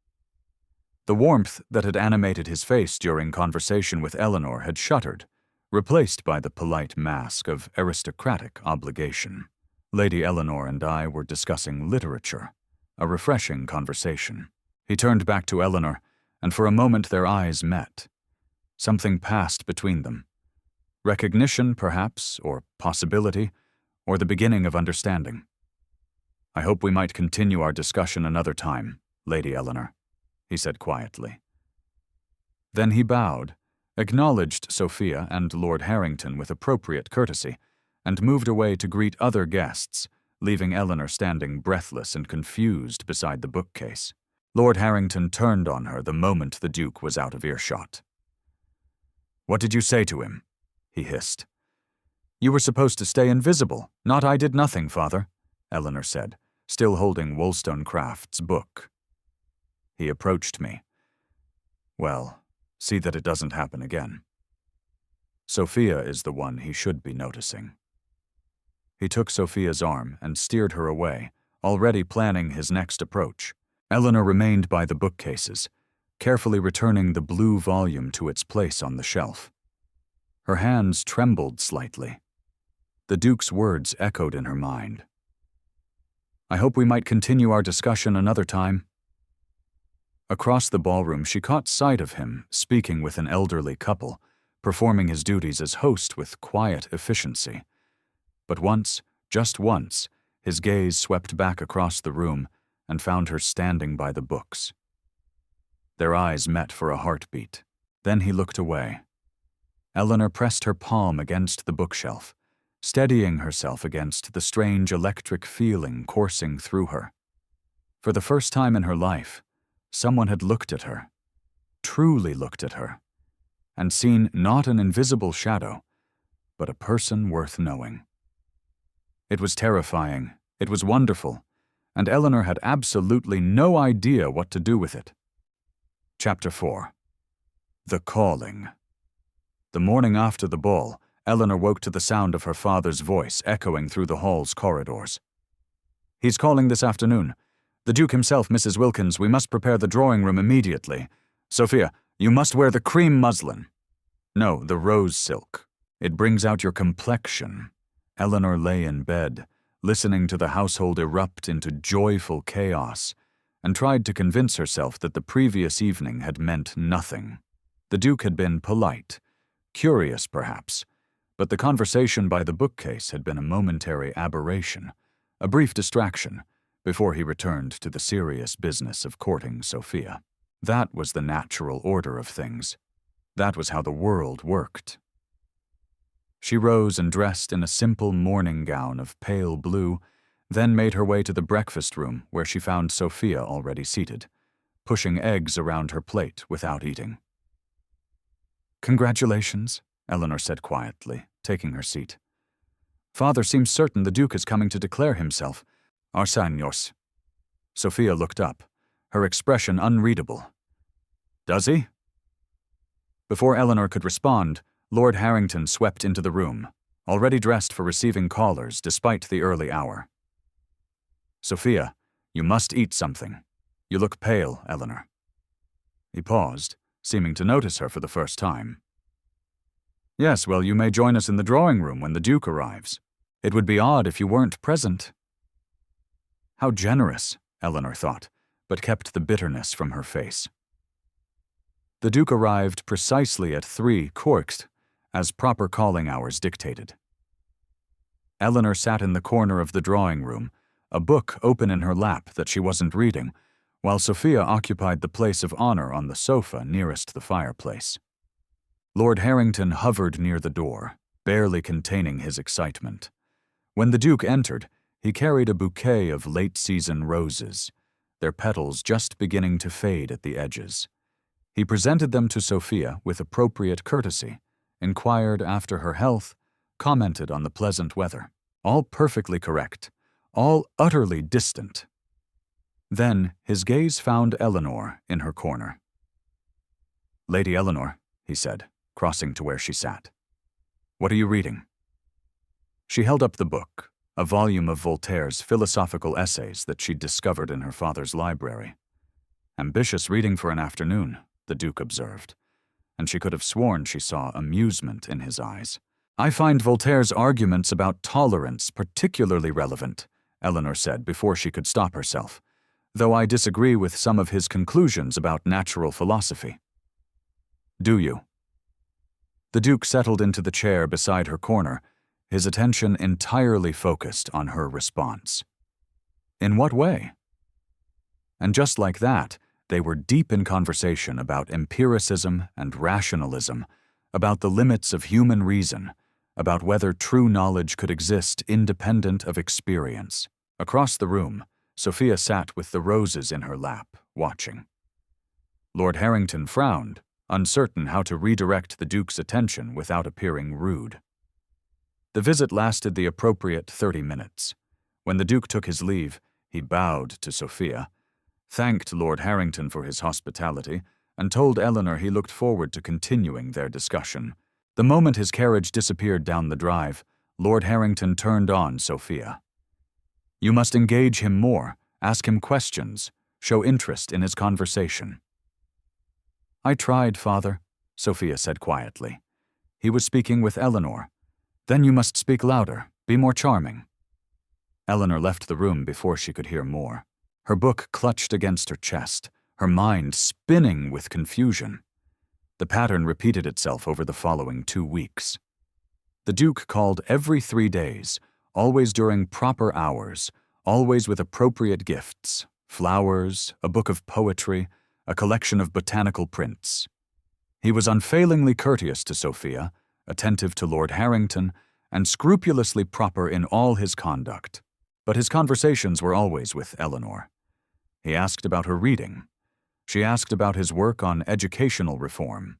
The warmth that had animated his face during conversation with Eleanor had shuttered, replaced by the polite mask of aristocratic obligation. Lady Eleanor and I were discussing literature, a refreshing conversation. He turned back to Eleanor, and for a moment their eyes met. Something passed between them. Recognition, perhaps, or possibility, or the beginning of understanding. "I hope we might continue our discussion another time, Lady Eleanor," he said quietly. Then he bowed, acknowledged Sophia and Lord Harrington with appropriate courtesy, and moved away to greet other guests, leaving Eleanor standing breathless and confused beside the bookcase. Lord Harrington turned on her the moment the Duke was out of earshot. "What did you say to him?" he hissed. "You were supposed to stay invisible, not I did nothing, Father," Eleanor said, still holding Wollstonecraft's book. "He approached me. Well, see that it doesn't happen again. Sophia is the one he should be noticing." He took Sophia's arm and steered her away, already planning his next approach. Eleanor remained by the bookcases, carefully returning the blue volume to its place on the shelf. Her hands trembled slightly. The Duke's words echoed in her mind. "I hope we might continue our discussion another time." Across the ballroom, she caught sight of him speaking with an elderly couple, performing his duties as host with quiet efficiency. But once, just once, his gaze swept back across the room and found her standing by the books. Their eyes met for a heartbeat. Then he looked away. Eleanor pressed her palm against the bookshelf, steadying herself against the strange electric feeling coursing through her. For the first time in her life, someone had looked at her, truly looked at her, and seen not an invisible shadow, but a person worth knowing. It was terrifying, it was wonderful, and Eleanor had absolutely no idea what to do with it. Chapter 4. The Calling. The morning after the ball, Eleanor woke to the sound of her father's voice echoing through the hall's corridors. "He's calling this afternoon. The Duke himself, Mrs. Wilkins, we must prepare the drawing room immediately. Sophia, you must wear the cream muslin. No, the rose silk. It brings out your complexion." Eleanor lay in bed, listening to the household erupt into joyful chaos, and tried to convince herself that the previous evening had meant nothing. The Duke had been polite, curious perhaps, but the conversation by the bookcase had been a momentary aberration, a brief distraction, before he returned to the serious business of courting Sophia. That was the natural order of things. That was how the world worked. She rose and dressed in a simple morning gown of pale blue, then made her way to the breakfast room where she found Sophia already seated, pushing eggs around her plate without eating. "Congratulations," Eleanor said quietly, taking her seat. "Father seems certain the Duke is coming to declare himself. Arsenios." Sophia looked up, her expression unreadable. "Does he?" Before Eleanor could respond, Lord Harrington swept into the room, already dressed for receiving callers despite the early hour. "Sophia, you must eat something. You look pale, Eleanor." He paused, seeming to notice her for the first time. "Yes, well, you may join us in the drawing room when the Duke arrives. It would be odd if you weren't present." How generous, Eleanor thought, but kept the bitterness from her face. The Duke arrived precisely at 3 Corks, as proper calling hours dictated. Eleanor sat in the corner of the drawing room, a book open in her lap that she wasn't reading, while Sophia occupied the place of honor on the sofa nearest the fireplace. Lord Harrington hovered near the door, barely containing his excitement. When the Duke entered, he carried a bouquet of late-season roses, their petals just beginning to fade at the edges. He presented them to Sophia with appropriate courtesy, inquired after her health, commented on the pleasant weather. All perfectly correct, all utterly distant. Then his gaze found Eleanor in her corner. "Lady Eleanor," he said, crossing to where she sat. "What are you reading?" She held up the book, a volume of Voltaire's philosophical essays that she'd discovered in her father's library. "Ambitious reading for an afternoon," the Duke observed, and she could have sworn she saw amusement in his eyes. "I find Voltaire's arguments about tolerance particularly relevant," Eleanor said before she could stop herself, "though I disagree with some of his conclusions about natural philosophy." "Do you?" The Duke settled into the chair beside her corner, his attention entirely focused on her response. "In what way?" And just like that, they were deep in conversation about empiricism and rationalism, about the limits of human reason, about whether true knowledge could exist independent of experience. Across the room, Sophia sat with the roses in her lap, watching. Lord Harrington frowned, uncertain how to redirect the Duke's attention without appearing rude. The visit lasted the appropriate 30 minutes. When the Duke took his leave, he bowed to Sophia, thanked Lord Harrington for his hospitality, and told Eleanor he looked forward to continuing their discussion. The moment his carriage disappeared down the drive, Lord Harrington turned on Sophia. "You must engage him more, ask him questions, show interest in his conversation." "I tried, Father," Sophia said quietly. "He was speaking with Eleanor. Then you must speak louder, be more charming." Eleanor left the room before she could hear more. Her book clutched against her chest, her mind spinning with confusion. The pattern repeated itself over the following 2 weeks. The Duke called every 3 days, always during proper hours, always with appropriate gifts, flowers, a book of poetry, a collection of botanical prints. He was unfailingly courteous to Sophia, attentive to Lord Harrington, and scrupulously proper in all his conduct. But his conversations were always with Eleanor. He asked about her reading. She asked about his work on educational reform.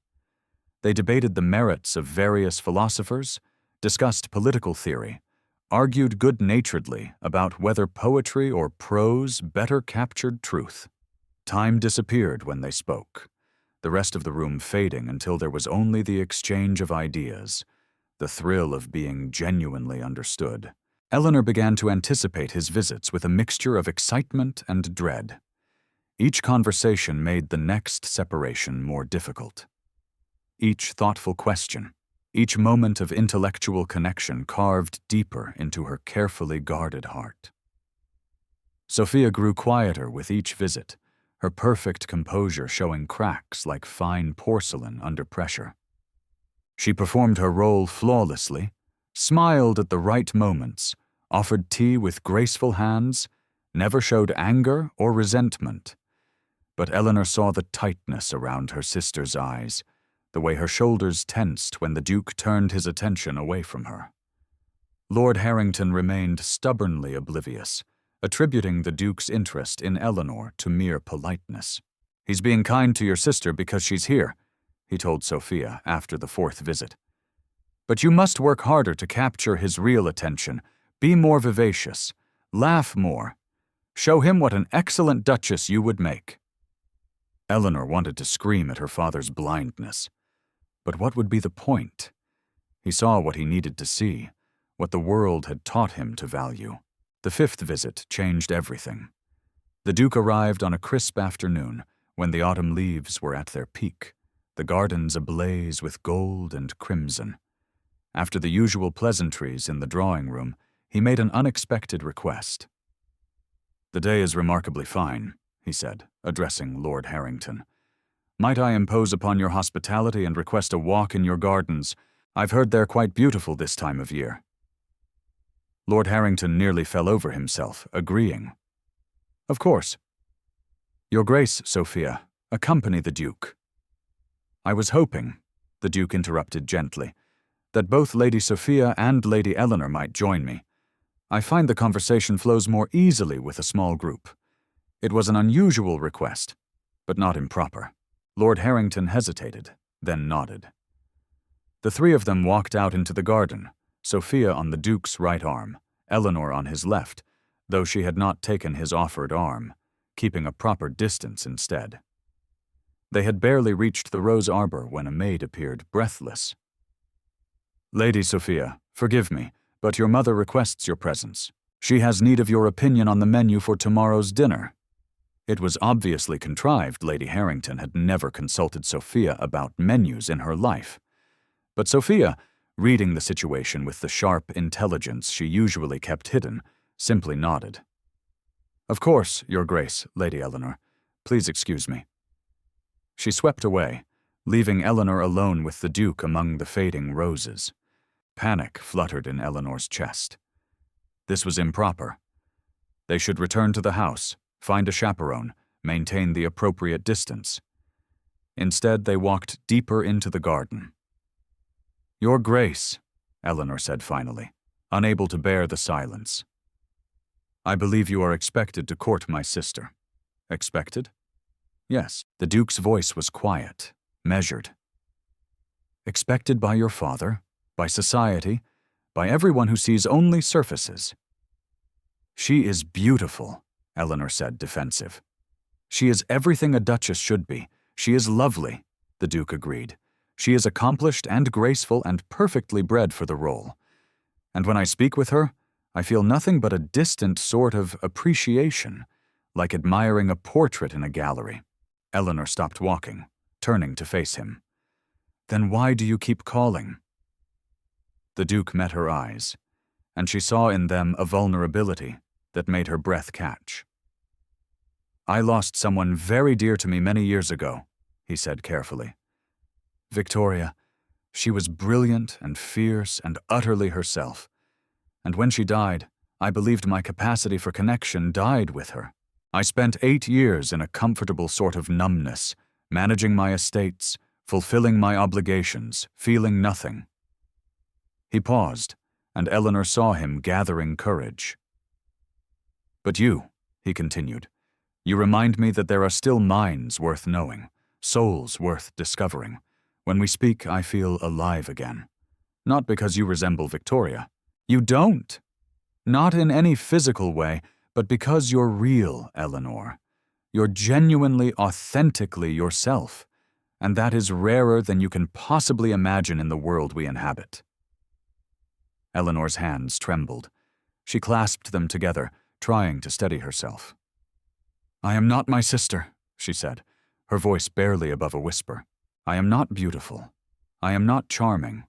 They debated the merits of various philosophers, discussed political theory, argued good-naturedly about whether poetry or prose better captured truth. Time disappeared when they spoke, the rest of the room fading until there was only the exchange of ideas, the thrill of being genuinely understood. Eleanor began to anticipate his visits with a mixture of excitement and dread. Each conversation made the next separation more difficult. Each thoughtful question, each moment of intellectual connection carved deeper into her carefully guarded heart. Sophia grew quieter with each visit, her perfect composure showing cracks like fine porcelain under pressure. She performed her role flawlessly, smiled at the right moments, offered tea with graceful hands, never showed anger or resentment. But Eleanor saw the tightness around her sister's eyes, the way her shoulders tensed when the Duke turned his attention away from her. Lord Harrington remained stubbornly oblivious, attributing the Duke's interest in Eleanor to mere politeness. "He's being kind to your sister because she's here," he told Sophia after the 4th visit. "But you must work harder to capture his real attention, be more vivacious, laugh more. Show him what an excellent duchess you would make." Eleanor wanted to scream at her father's blindness. But what would be the point? He saw what he needed to see, what the world had taught him to value. The 5th visit changed everything. The Duke arrived on a crisp afternoon when the autumn leaves were at their peak, the gardens ablaze with gold and crimson. After the usual pleasantries in the drawing room, he made an unexpected request. "The day is remarkably fine," he said, addressing Lord Harrington. "Might I impose upon your hospitality and request a walk in your gardens? I've heard they're quite beautiful this time of year." Lord Harrington nearly fell over himself, agreeing. "Of course." "Your Grace, Sophia, accompany the Duke." "I was hoping," the Duke interrupted gently, "that both Lady Sophia and Lady Eleanor might join me. I find the conversation flows more easily with a small group. It was an unusual request, but not improper." Lord Harrington hesitated, then nodded. The 3 of them walked out into the garden, Sophia on the Duke's right arm, Eleanor on his left, though she had not taken his offered arm, keeping a proper distance instead. They had barely reached the rose arbor when a maid appeared, breathless. "Lady Sophia, forgive me, but your mother requests your presence. She has need of your opinion on the menu for tomorrow's dinner." It was obviously contrived Lady Harrington had never consulted Sophia about menus in her life. But Sophia, reading the situation with the sharp intelligence she usually kept hidden, simply nodded. "Of course, Your Grace, Lady Eleanor. Please excuse me." She swept away, leaving Eleanor alone with the Duke among the fading roses. Panic fluttered in Eleanor's chest. This was improper. They should return to the house, find a chaperone, maintain the appropriate distance. Instead, they walked deeper into the garden. "Your Grace," Eleanor said finally, unable to bear the silence. "I believe you are expected to court my sister." "Expected?" "Yes." The Duke's voice was quiet, measured. "Expected by your father, by society, by everyone who sees only surfaces." "She is beautiful," Eleanor said, defensive. "She is everything a duchess should be. She is lovely," the Duke agreed. "She is accomplished and graceful and perfectly bred for the role. And when I speak with her, I feel nothing but a distant sort of appreciation, like admiring a portrait in a gallery." Eleanor stopped walking, turning to face him. "Then why do you keep calling?" The Duke met her eyes, and she saw in them a vulnerability that made her breath catch. "I lost someone very dear to me many years ago," he said carefully. "Victoria, she was brilliant and fierce and utterly herself. And when she died, I believed my capacity for connection died with her. I spent 8 years in a comfortable sort of numbness, managing my estates, fulfilling my obligations, feeling nothing." He paused, and Eleanor saw him gathering courage. "But you," he continued, "you remind me that there are still minds worth knowing, souls worth discovering. When we speak, I feel alive again. Not because you resemble Victoria. You don't. Not in any physical way, but because you're real, Eleanor. You're genuinely, authentically yourself, and that is rarer than you can possibly imagine in the world we inhabit." Eleanor's hands trembled. She clasped them together, trying to steady herself. "I am not my sister," she said, her voice barely above a whisper. "I am not beautiful. I am not charming.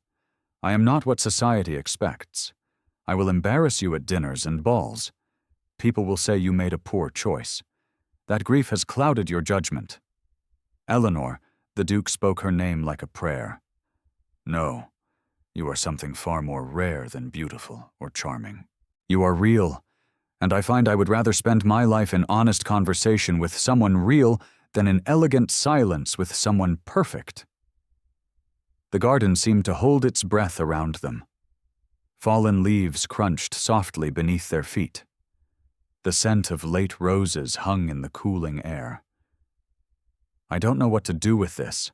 I am not what society expects. I will embarrass you at dinners and balls. People will say you made a poor choice. That grief has clouded your judgment." "Eleanor," the Duke spoke her name like a prayer. "No, you are something far more rare than beautiful or charming. You are real, and I find I would rather spend my life in honest conversation with someone real than in elegant silence with someone perfect. The garden seemed to hold its breath around them. Fallen leaves crunched softly beneath their feet. The scent of late roses hung in the cooling air. "I don't know what to do with this,"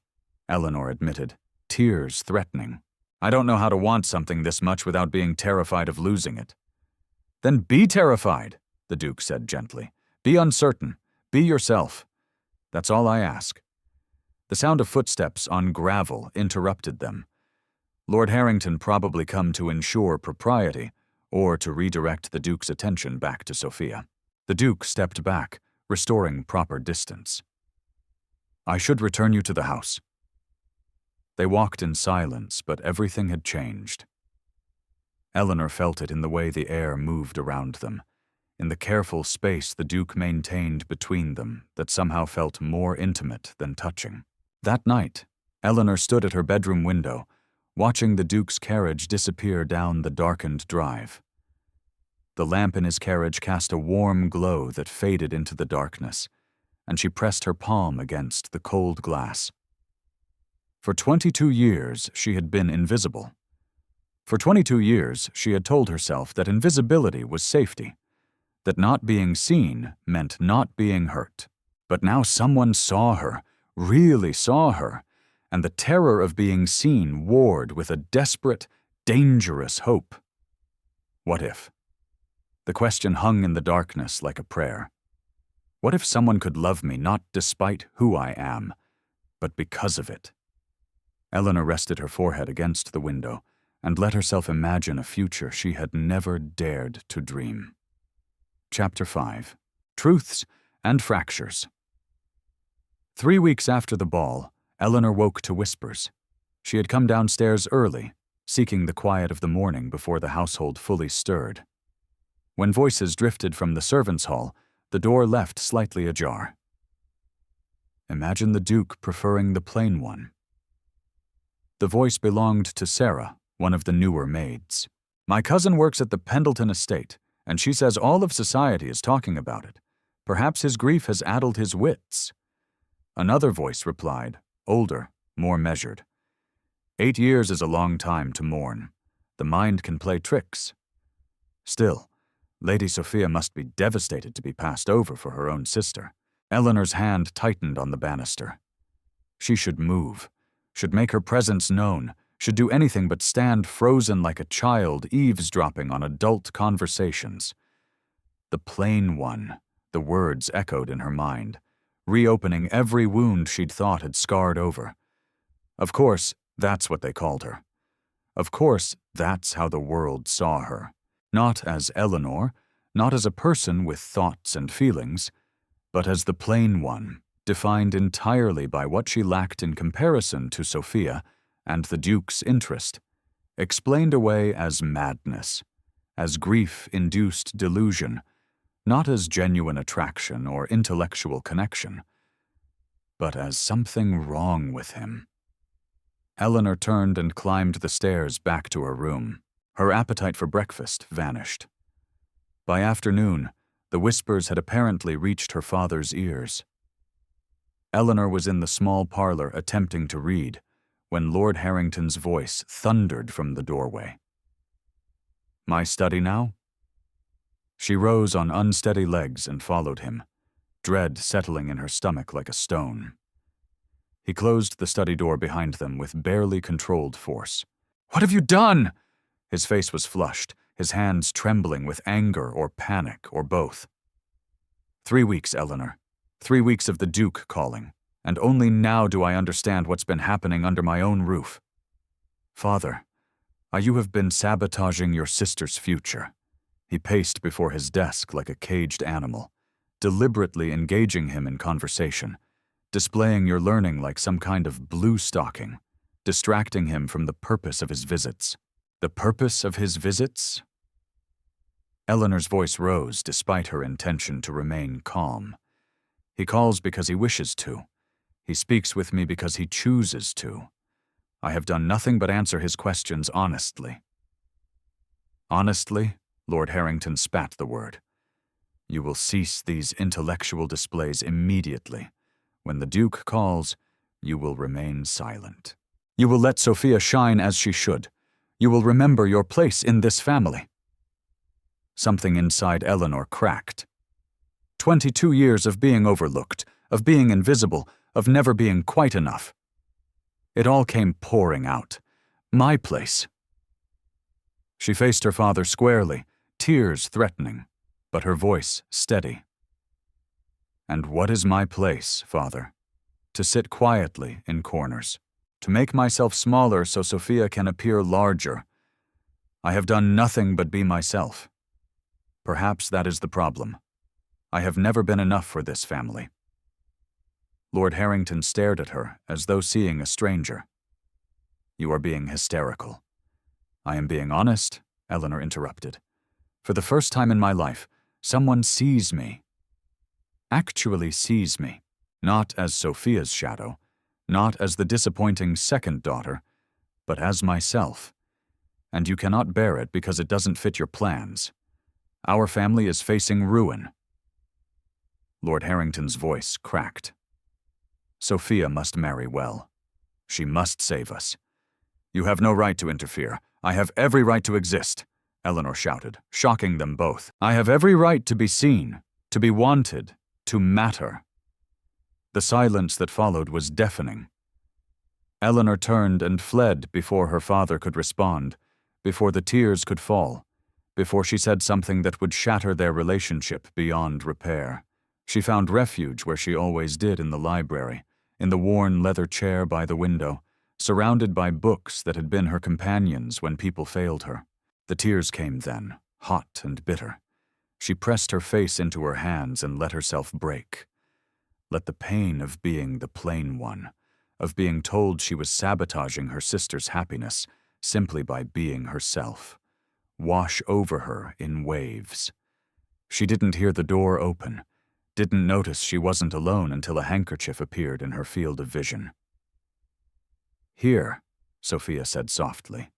Eleanor admitted, tears threatening. "I don't know how to want something this much without being terrified of losing it." "Then be terrified," the Duke said gently. "Be uncertain. Be yourself. That's all I ask." The sound of footsteps on gravel interrupted them. Lord Harrington probably come to ensure propriety, or to redirect the Duke's attention back to Sophia. The Duke stepped back, restoring proper distance. "I should return you to the house." They walked in silence, but everything had changed. Eleanor felt it in the way the air moved around them, in the careful space the Duke maintained between them that somehow felt more intimate than touching. That night, Eleanor stood at her bedroom window, watching the Duke's carriage disappear down the darkened drive. The lamp in his carriage cast a warm glow that faded into the darkness, and she pressed her palm against the cold glass. For 22 years, she had been invisible. For 22 years, she had told herself that invisibility was safety, that not being seen meant not being hurt. But now someone saw her, really saw her, and the terror of being seen warred with a desperate, dangerous hope. What if? The question hung in the darkness like a prayer. What if someone could love me not despite who I am, but because of it? Eleanor rested her forehead against the window and let herself imagine a future she had never dared to dream. Chapter 5. Truths and Fractures. 3 weeks after the ball, Eleanor woke to whispers. She had come downstairs early, seeking the quiet of the morning before the household fully stirred. When voices drifted from the servants' hall, the door left slightly ajar. Imagine the Duke preferring the plain one. The voice belonged to Sarah, one of the newer maids. "My cousin works at the Pendleton estate, and she says all of society is talking about it. Perhaps his grief has addled his wits." Another voice replied, older, more measured. 8 years is a long time to mourn. The mind can play tricks. Still, Lady Sophia must be devastated to be passed over for her own sister. Eleanor's hand tightened on the banister. She should move, should make her presence known, should do anything but stand frozen like a child eavesdropping on adult conversations. The plain one, the words echoed in her mind, reopening every wound she'd thought had scarred over. Of course, that's what they called her. Of course, that's how the world saw her. Not as Eleanor, not as a person with thoughts and feelings, but as the plain one, defined entirely by what she lacked in comparison to Sophia and the Duke's interest, explained away as madness, as grief-induced delusion, not as genuine attraction or intellectual connection, but as something wrong with him. Eleanor turned and climbed the stairs back to her room. Her appetite for breakfast vanished. By afternoon, the whispers had apparently reached her father's ears. Eleanor was in the small parlor attempting to read when Lord Harrington's voice thundered from the doorway. "My study now?" She rose on unsteady legs and followed him, dread settling in her stomach like a stone. He closed the study door behind them with barely controlled force. "What have you done?" His face was flushed, his hands trembling with anger or panic or both. 3 weeks, Eleanor. 3 weeks of the Duke calling, and only now do I understand what's been happening under my own roof. Father, you have been sabotaging your sister's future. He paced before his desk like a caged animal, deliberately engaging him in conversation, displaying your learning like some kind of blue stocking, distracting him from the purpose of his visits. The purpose of his visits? Eleanor's voice rose despite her intention to remain calm. He calls because he wishes to. He speaks with me because he chooses to. I have done nothing but answer his questions honestly. Honestly? Lord Harrington spat the word. You will cease these intellectual displays immediately, When the Duke calls, you will remain silent. You will let Sophia shine as she should. You will remember your place in this family." Something inside Eleanor cracked. 22 years of being overlooked, of being invisible, of never being quite enough. It all came pouring out. My place. She faced her father squarely, tears threatening, but her voice steady. "And what is my place, Father? To sit quietly in corners, to make myself smaller so Sophia can appear larger. I have done nothing but be myself. Perhaps that is the problem. I have never been enough for this family." Lord Harrington stared at her as though seeing a stranger. "You are being hysterical." "I am being honest," Eleanor interrupted. "For the first time in my life, someone sees me. Actually sees me, not as Sophia's shadow, not as the disappointing second daughter, but as myself. And you cannot bear it because it doesn't fit your plans. Our family is facing ruin." Lord Harrington's voice cracked. "Sophia must marry well. She must save us. You have no right to interfere. I have every right to exist," Eleanor shouted, shocking them both. "I have every right to be seen, to be wanted, to matter." The silence that followed was deafening. Eleanor turned and fled before her father could respond, before the tears could fall, before she said something that would shatter their relationship beyond repair. She found refuge where she always did, in the library, in the worn leather chair by the window, surrounded by books that had been her companions when people failed her. The tears came then, hot and bitter. She pressed her face into her hands and let herself break. Let the pain of being the plain one, of being told she was sabotaging her sister's happiness simply by being herself, wash over her in waves. She didn't hear the door open, didn't notice she wasn't alone until a handkerchief appeared in her field of vision. "Here," Sophia said softly.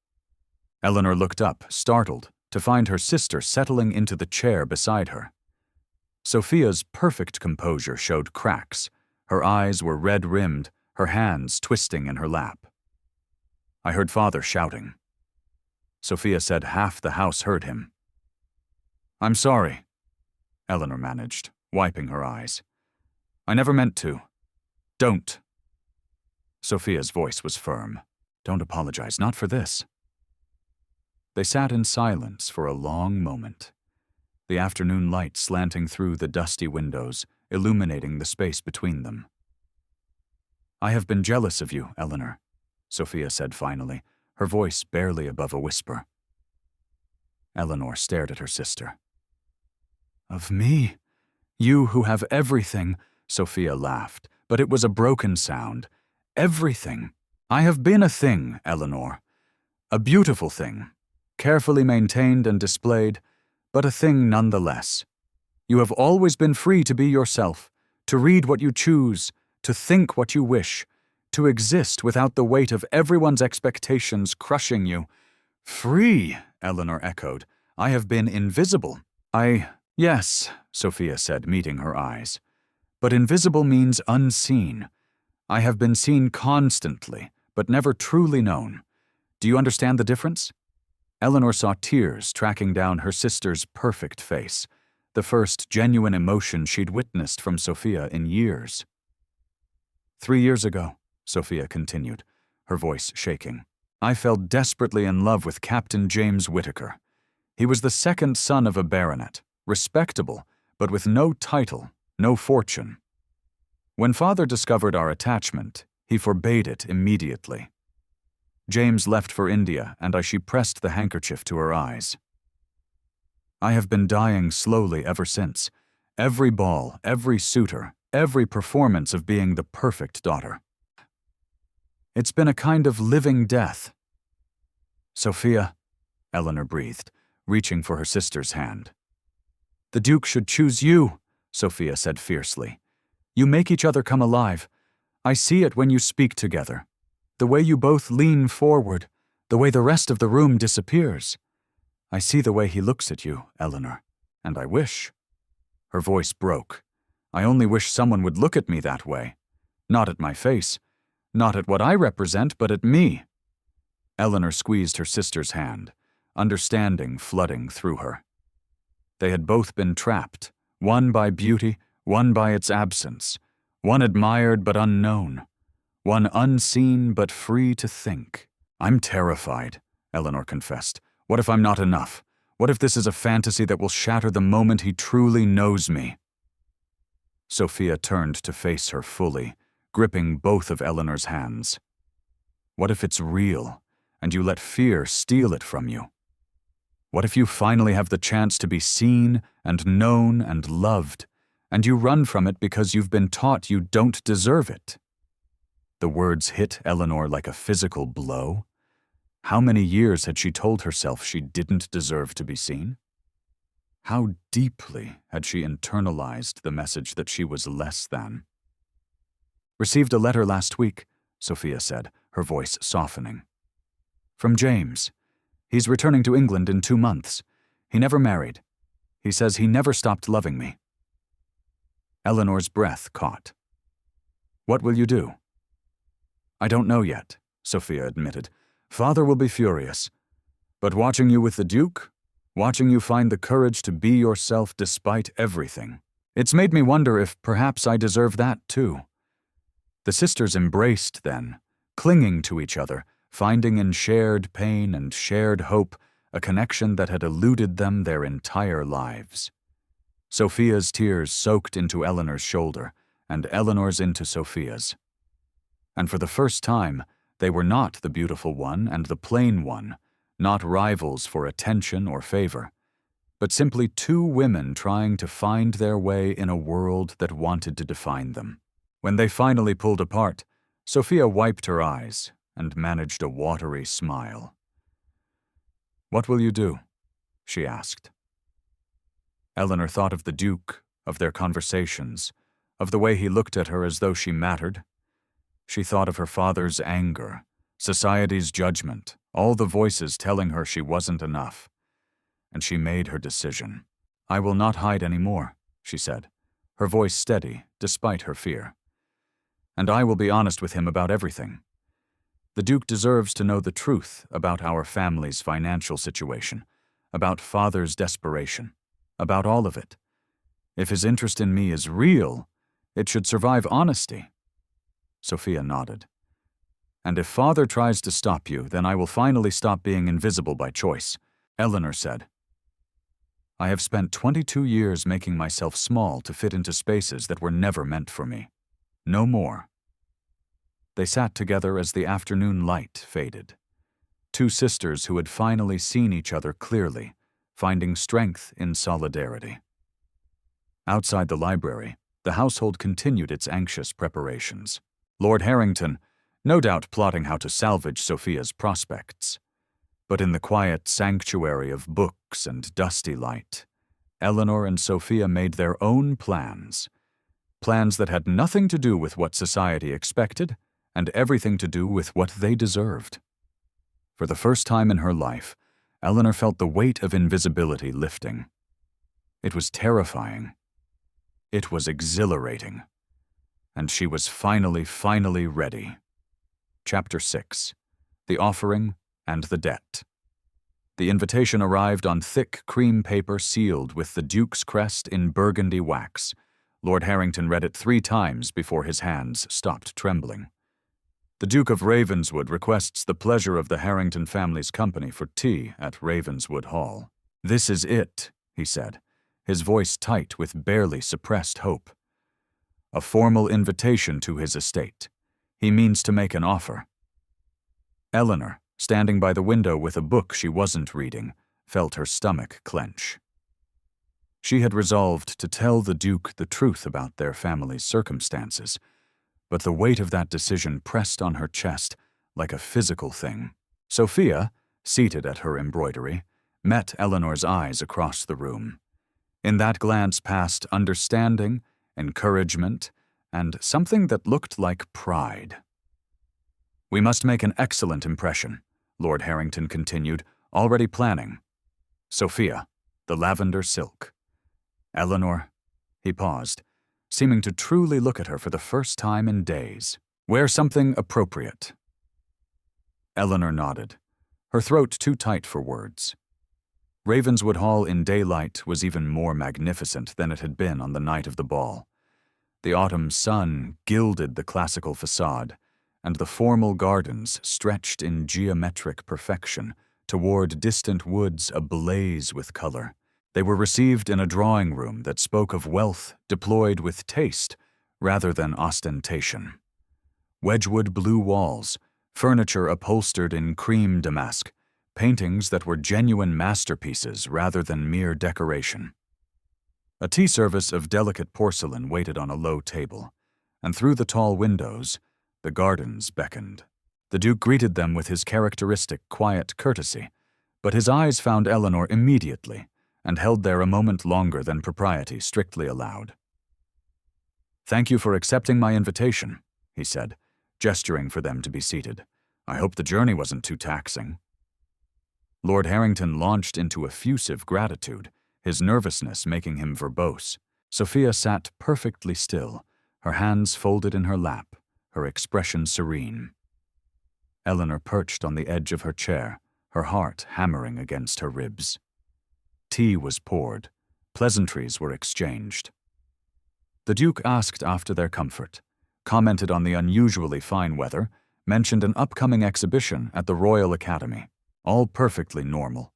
Eleanor looked up, startled, to find her sister settling into the chair beside her. Sophia's perfect composure showed cracks. Her eyes were red-rimmed, her hands twisting in her lap. "I heard Father shouting." Sophia said half the house heard him. "I'm sorry," Eleanor managed, wiping her eyes. "I never meant to. Don't." Sophia's voice was firm. "Don't apologize, not for this." They sat in silence for a long moment, the afternoon light slanting through the dusty windows, illuminating the space between them. "I have been jealous of you, Eleanor," Sophia said finally, her voice barely above a whisper. Eleanor stared at her sister. "Of me? You who have everything," Sophia laughed, but it was a broken sound. "Everything. I have been a thing, Eleanor. A beautiful thing, carefully maintained and displayed, but a thing nonetheless. You have always been free to be yourself, to read what you choose, to think what you wish, to exist without the weight of everyone's expectations crushing you." "Free," Eleanor echoed. "I have been invisible." Yes, Sophia said, meeting her eyes. "But invisible means unseen. I have been seen constantly, but never truly known. Do you understand the difference?" Eleanor saw tears tracking down her sister's perfect face, the first genuine emotion she'd witnessed from Sophia in years. 3 years ago, Sophia continued, her voice shaking, "I fell desperately in love with Captain James Whittaker. He was the second son of a baronet, respectable, but with no title, no fortune. When Father discovered our attachment, he forbade it immediately. James left for India, and she pressed the handkerchief to her eyes. I have been dying slowly ever since. Every ball, every suitor, every performance of being the perfect daughter. It's been a kind of living death." "Sophia," Eleanor breathed, reaching for her sister's hand. "The Duke should choose you," Sophia said fiercely. "You make each other come alive. I see it when you speak together. The way you both lean forward, the way the rest of the room disappears. I see the way he looks at you, Eleanor, and I wish." Her voice broke. "I only wish someone would look at me that way. Not at my face, not at what I represent, but at me. Eleanor squeezed her sister's hand, understanding flooding through her. They had both been trapped, one by beauty, one by its absence, one admired but unknown, one unseen but free to think. I'm terrified, Eleanor confessed. What if I'm not enough? What if this is a fantasy that will shatter the moment he truly knows me? Sophia turned to face her fully, gripping both of Eleanor's hands. What if it's real, and you let fear steal it from you? What if you finally have the chance to be seen and known and loved, and you run from it because you've been taught you don't deserve it? The words hit Eleanor like a physical blow. How many years had she told herself she didn't deserve to be seen? How deeply had she internalized the message that she was less than? Received a letter last week, Sophia said, her voice softening. From James. He's returning to England in 2 months. He never married. He says he never stopped loving me. Eleanor's breath caught. What will you do? I don't know yet, Sophia admitted. Father will be furious. But watching you with the Duke, watching you find the courage to be yourself despite everything, it's made me wonder if perhaps I deserve that too. The sisters embraced then, clinging to each other, finding in shared pain and shared hope a connection that had eluded them their entire lives. Sophia's tears soaked into Eleanor's shoulder, and Eleanor's into Sophia's. And for the first time, they were not the beautiful one and the plain one, not rivals for attention or favor, but simply two women trying to find their way in a world that wanted to define them. When they finally pulled apart, Sophia wiped her eyes and managed a watery smile. What will you do? She asked. Eleanor thought of the Duke, of their conversations, of the way he looked at her as though she mattered. She thought of her father's anger, society's judgment, all the voices telling her she wasn't enough. And she made her decision. I will not hide any more, she said, her voice steady despite her fear. And I will be honest with him about everything. The Duke deserves to know the truth about our family's financial situation, about Father's desperation, about all of it. If his interest in me is real, it should survive honesty. Sophia nodded. And if Father tries to stop you, then I will finally stop being invisible by choice, Eleanor said. I have spent 22 years making myself small to fit into spaces that were never meant for me. No more. They sat together as the afternoon light faded. Two sisters who had finally seen each other clearly, finding strength in solidarity. Outside the library, the household continued its anxious preparations. Lord Harrington, no doubt plotting how to salvage Sophia's prospects. But in the quiet sanctuary of books and dusty light, Eleanor and Sophia made their own plans. Plans that had nothing to do with what society expected, and everything to do with what they deserved. For the first time in her life, Eleanor felt the weight of invisibility lifting. It was terrifying. It was exhilarating. And she was finally ready. Chapter 6. The Offering and the Debt. The invitation arrived on thick cream paper sealed with the Duke's crest in burgundy wax. Lord Harrington read it 3 times before his hands stopped trembling. The Duke of Ravenswood requests the pleasure of the Harrington family's company for tea at Ravenswood Hall. This is it, he said, his voice tight with barely suppressed hope. A formal invitation to his estate. He means to make an offer. Eleanor, standing by the window with a book she wasn't reading, felt her stomach clench. She had resolved to tell the Duke the truth about their family's circumstances, but the weight of that decision pressed on her chest like a physical thing. Sophia, seated at her embroidery, met Eleanor's eyes across the room. In that glance passed understanding, encouragement, and something that looked like pride. We must make an excellent impression, Lord Harrington continued, already planning. Sophia, the lavender silk. Eleanor, he paused. seeming to truly look at her for the first time in days. "Wear something appropriate." Eleanor nodded, her throat too tight for words. Ravenswood Hall in daylight was even more magnificent than it had been on the night of the ball. The autumn sun gilded the classical facade, and the formal gardens stretched in geometric perfection toward distant woods ablaze with color. They were received in a drawing room that spoke of wealth deployed with taste rather than ostentation. Wedgwood blue walls, furniture upholstered in cream damask, paintings that were genuine masterpieces rather than mere decoration. A tea service of delicate porcelain waited on a low table, and through the tall windows, the gardens beckoned. The Duke greeted them with his characteristic quiet courtesy, but his eyes found Eleanor immediately and held there a moment longer than propriety strictly allowed. "Thank you for accepting my invitation," he said, gesturing for them to be seated. "I hope the journey wasn't too taxing." Lord Harrington launched into effusive gratitude, his nervousness making him verbose. Sophia sat perfectly still, her hands folded in her lap, her expression serene. Eleanor perched on the edge of her chair, her heart hammering against her ribs. Tea was poured. Pleasantries were exchanged. The Duke asked after their comfort, commented on the unusually fine weather, mentioned an upcoming exhibition at the Royal Academy. All perfectly normal,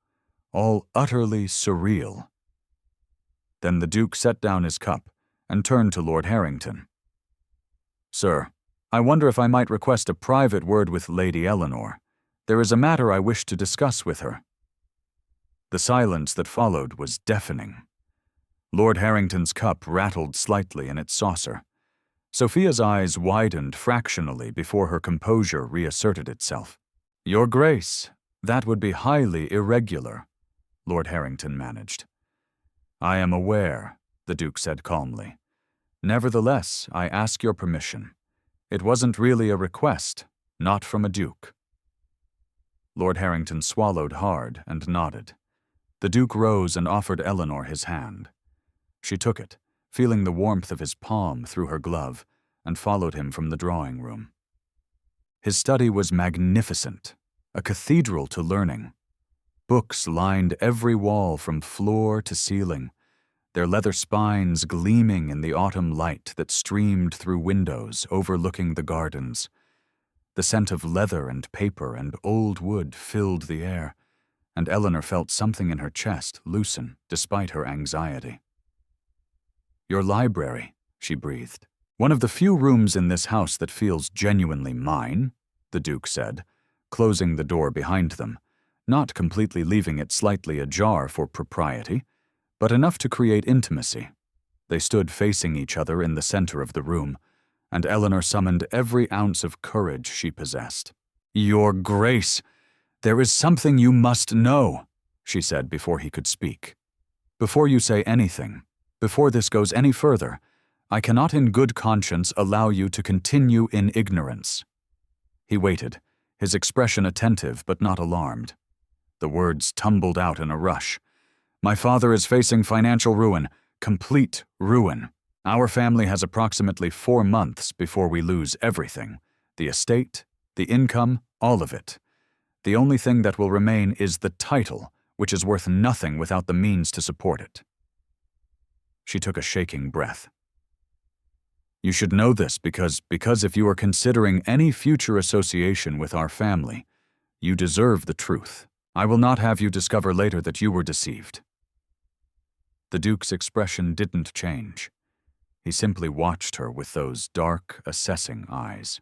all utterly surreal. Then the Duke set down his cup and turned to Lord Harrington. "Sir, I wonder if I might request a private word with Lady Eleanor. There is a matter I wish to discuss with her." The silence that followed was deafening. Lord Harrington's cup rattled slightly in its saucer. Sophia's eyes widened fractionally before her composure reasserted itself. "Your Grace, that would be highly irregular," Lord Harrington managed. "I am aware," the Duke said calmly. "Nevertheless, I ask your permission. It wasn't really a request, not from a Duke." Lord Harrington swallowed hard and nodded. The Duke rose and offered Eleanor his hand. She took it, feeling the warmth of his palm through her glove, and followed him from the drawing room. His study was magnificent, a cathedral to learning. Books lined every wall from floor to ceiling, their leather spines gleaming in the autumn light that streamed through windows overlooking the gardens. The scent of leather and paper and old wood filled the air, and Eleanor felt something in her chest loosen despite her anxiety. "Your library," she breathed. "One of the few rooms in this house that feels genuinely mine," the Duke said, closing the door behind them, not completely leaving it slightly ajar for propriety, but enough to create intimacy. They stood facing each other in the center of the room, and Eleanor summoned every ounce of courage she possessed. "Your Grace, there is something you must know," she said before he could speak. "Before you say anything, before this goes any further, I cannot in good conscience allow you to continue in ignorance." He waited, his expression attentive but not alarmed. The words tumbled out in a rush. "My father is facing financial ruin, complete ruin. Our family has approximately 4 months before we lose everything. The estate, the income, all of it. The only thing that will remain is the title, which is worth nothing without the means to support it." She took a shaking breath. "You should know this because if you are considering any future association with our family, you deserve the truth. I will not have you discover later that you were deceived." The Duke's expression didn't change. He simply watched her with those dark, assessing eyes.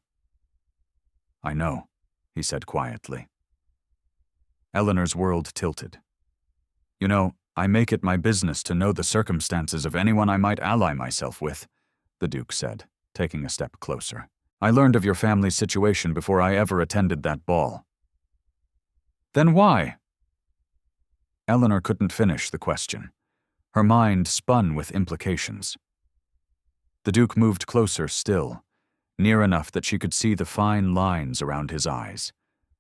"I know," he said quietly. Eleanor's world tilted. "You know, I make it my business to know the circumstances of anyone I might ally myself with," the Duke said, taking a step closer. "I learned of your family's situation before I ever attended that ball." "Then why?" Eleanor couldn't finish the question. Her mind spun with implications. The Duke moved closer still, near enough that she could see the fine lines around his eyes,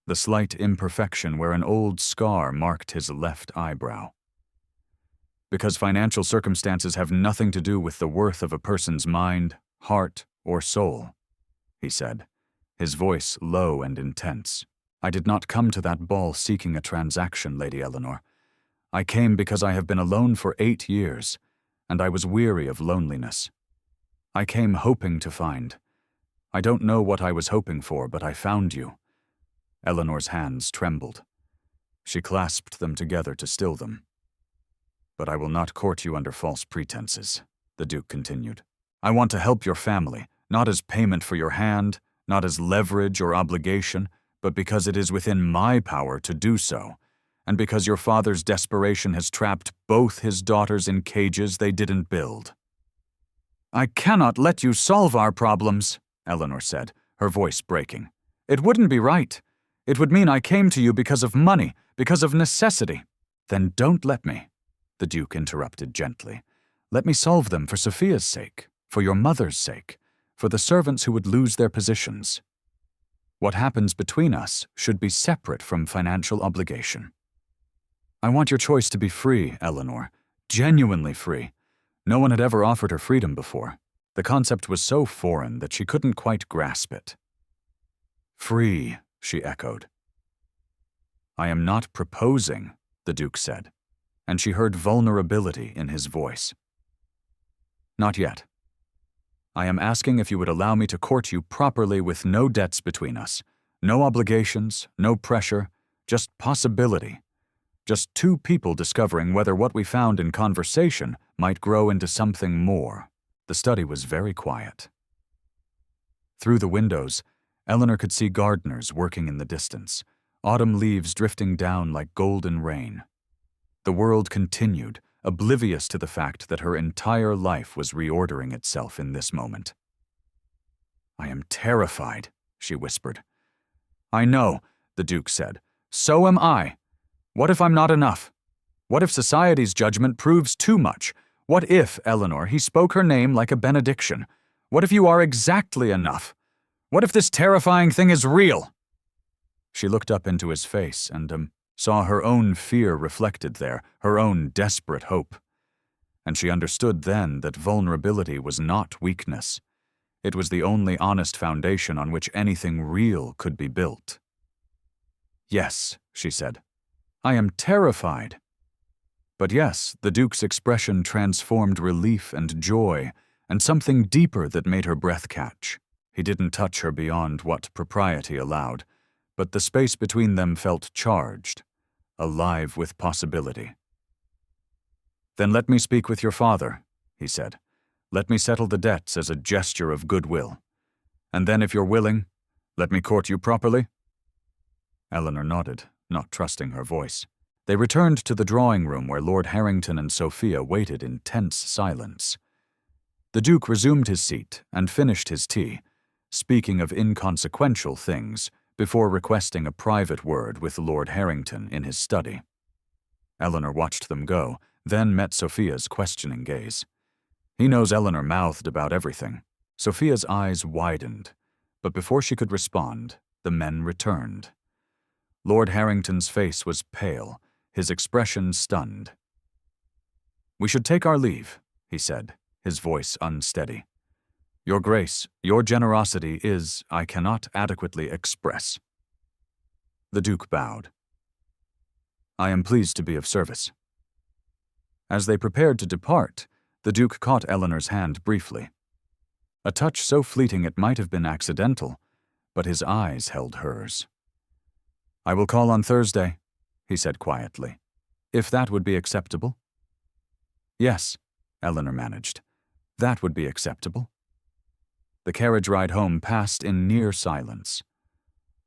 the slight imperfection where an old scar marked his left eyebrow. Because financial circumstances have nothing to do with the worth of a person's mind, heart, or soul, he said, his voice low and intense. I did not come to that ball seeking a transaction, Lady Eleanor. I came because I have been alone for 8 years, and I was weary of loneliness. I came hoping to find. I don't know what I was hoping for, but I found you. Eleanor's hands trembled. She clasped them together to still them. But I will not court you under false pretenses, the Duke continued. I want to help your family, not as payment for your hand, not as leverage or obligation, but because it is within my power to do so, and because your father's desperation has trapped both his daughters in cages they didn't build. I cannot let you solve our problems, Eleanor said, her voice breaking. It wouldn't be right. It would mean I came to you because of money, because of necessity. Then don't let me, the Duke interrupted gently. Let me solve them for Sophia's sake, for your mother's sake, for the servants who would lose their positions. What happens between us should be separate from financial obligation. I want your choice to be free, Eleanor, genuinely free. No one had ever offered her freedom before. The concept was so foreign that she couldn't quite grasp it. Free, she echoed. I am not proposing, the Duke said, and she heard vulnerability in his voice. Not yet. I am asking if you would allow me to court you properly with no debts between us, no obligations, no pressure, just possibility. Just two people discovering whether what we found in conversation might grow into something more. The study was very quiet. Through the windows, Eleanor could see gardeners working in the distance, autumn leaves drifting down like golden rain. The world continued, oblivious to the fact that her entire life was reordering itself in this moment. I am terrified, she whispered. I know, the Duke said. So am I. What if I'm not enough? What if society's judgment proves too much? What if, Eleanor, he spoke her name like a benediction? What if you are exactly enough? What if this terrifying thing is real? She looked up into his face and saw her own fear reflected there, her own desperate hope. And she understood then that vulnerability was not weakness. It was the only honest foundation on which anything real could be built. Yes, she said. I am terrified. But yes, the Duke's expression transformed relief and joy, and something deeper that made her breath catch. He didn't touch her beyond what propriety allowed, but the space between them felt charged, alive with possibility. Then let me speak with your father, he said. Let me settle the debts as a gesture of goodwill. And then, if you're willing, let me court you properly? Eleanor nodded, not trusting her voice. They returned to the drawing room where Lord Harrington and Sophia waited in tense silence. The Duke resumed his seat and finished his tea, speaking of inconsequential things before requesting a private word with Lord Harrington in his study. Eleanor watched them go, then met Sophia's questioning gaze. He knows Eleanor mouthed about everything. Sophia's eyes widened, but before she could respond, the men returned. Lord Harrington's face was pale, his expression stunned. We should take our leave, he said, his voice unsteady. Your grace, your generosity is, I cannot adequately express. The Duke bowed. I am pleased to be of service. As they prepared to depart, the Duke caught Eleanor's hand briefly. A touch so fleeting it might have been accidental, but his eyes held hers. I will call on Thursday, he said quietly, if that would be acceptable. Yes, Eleanor managed. That would be acceptable. The carriage ride home passed in near silence.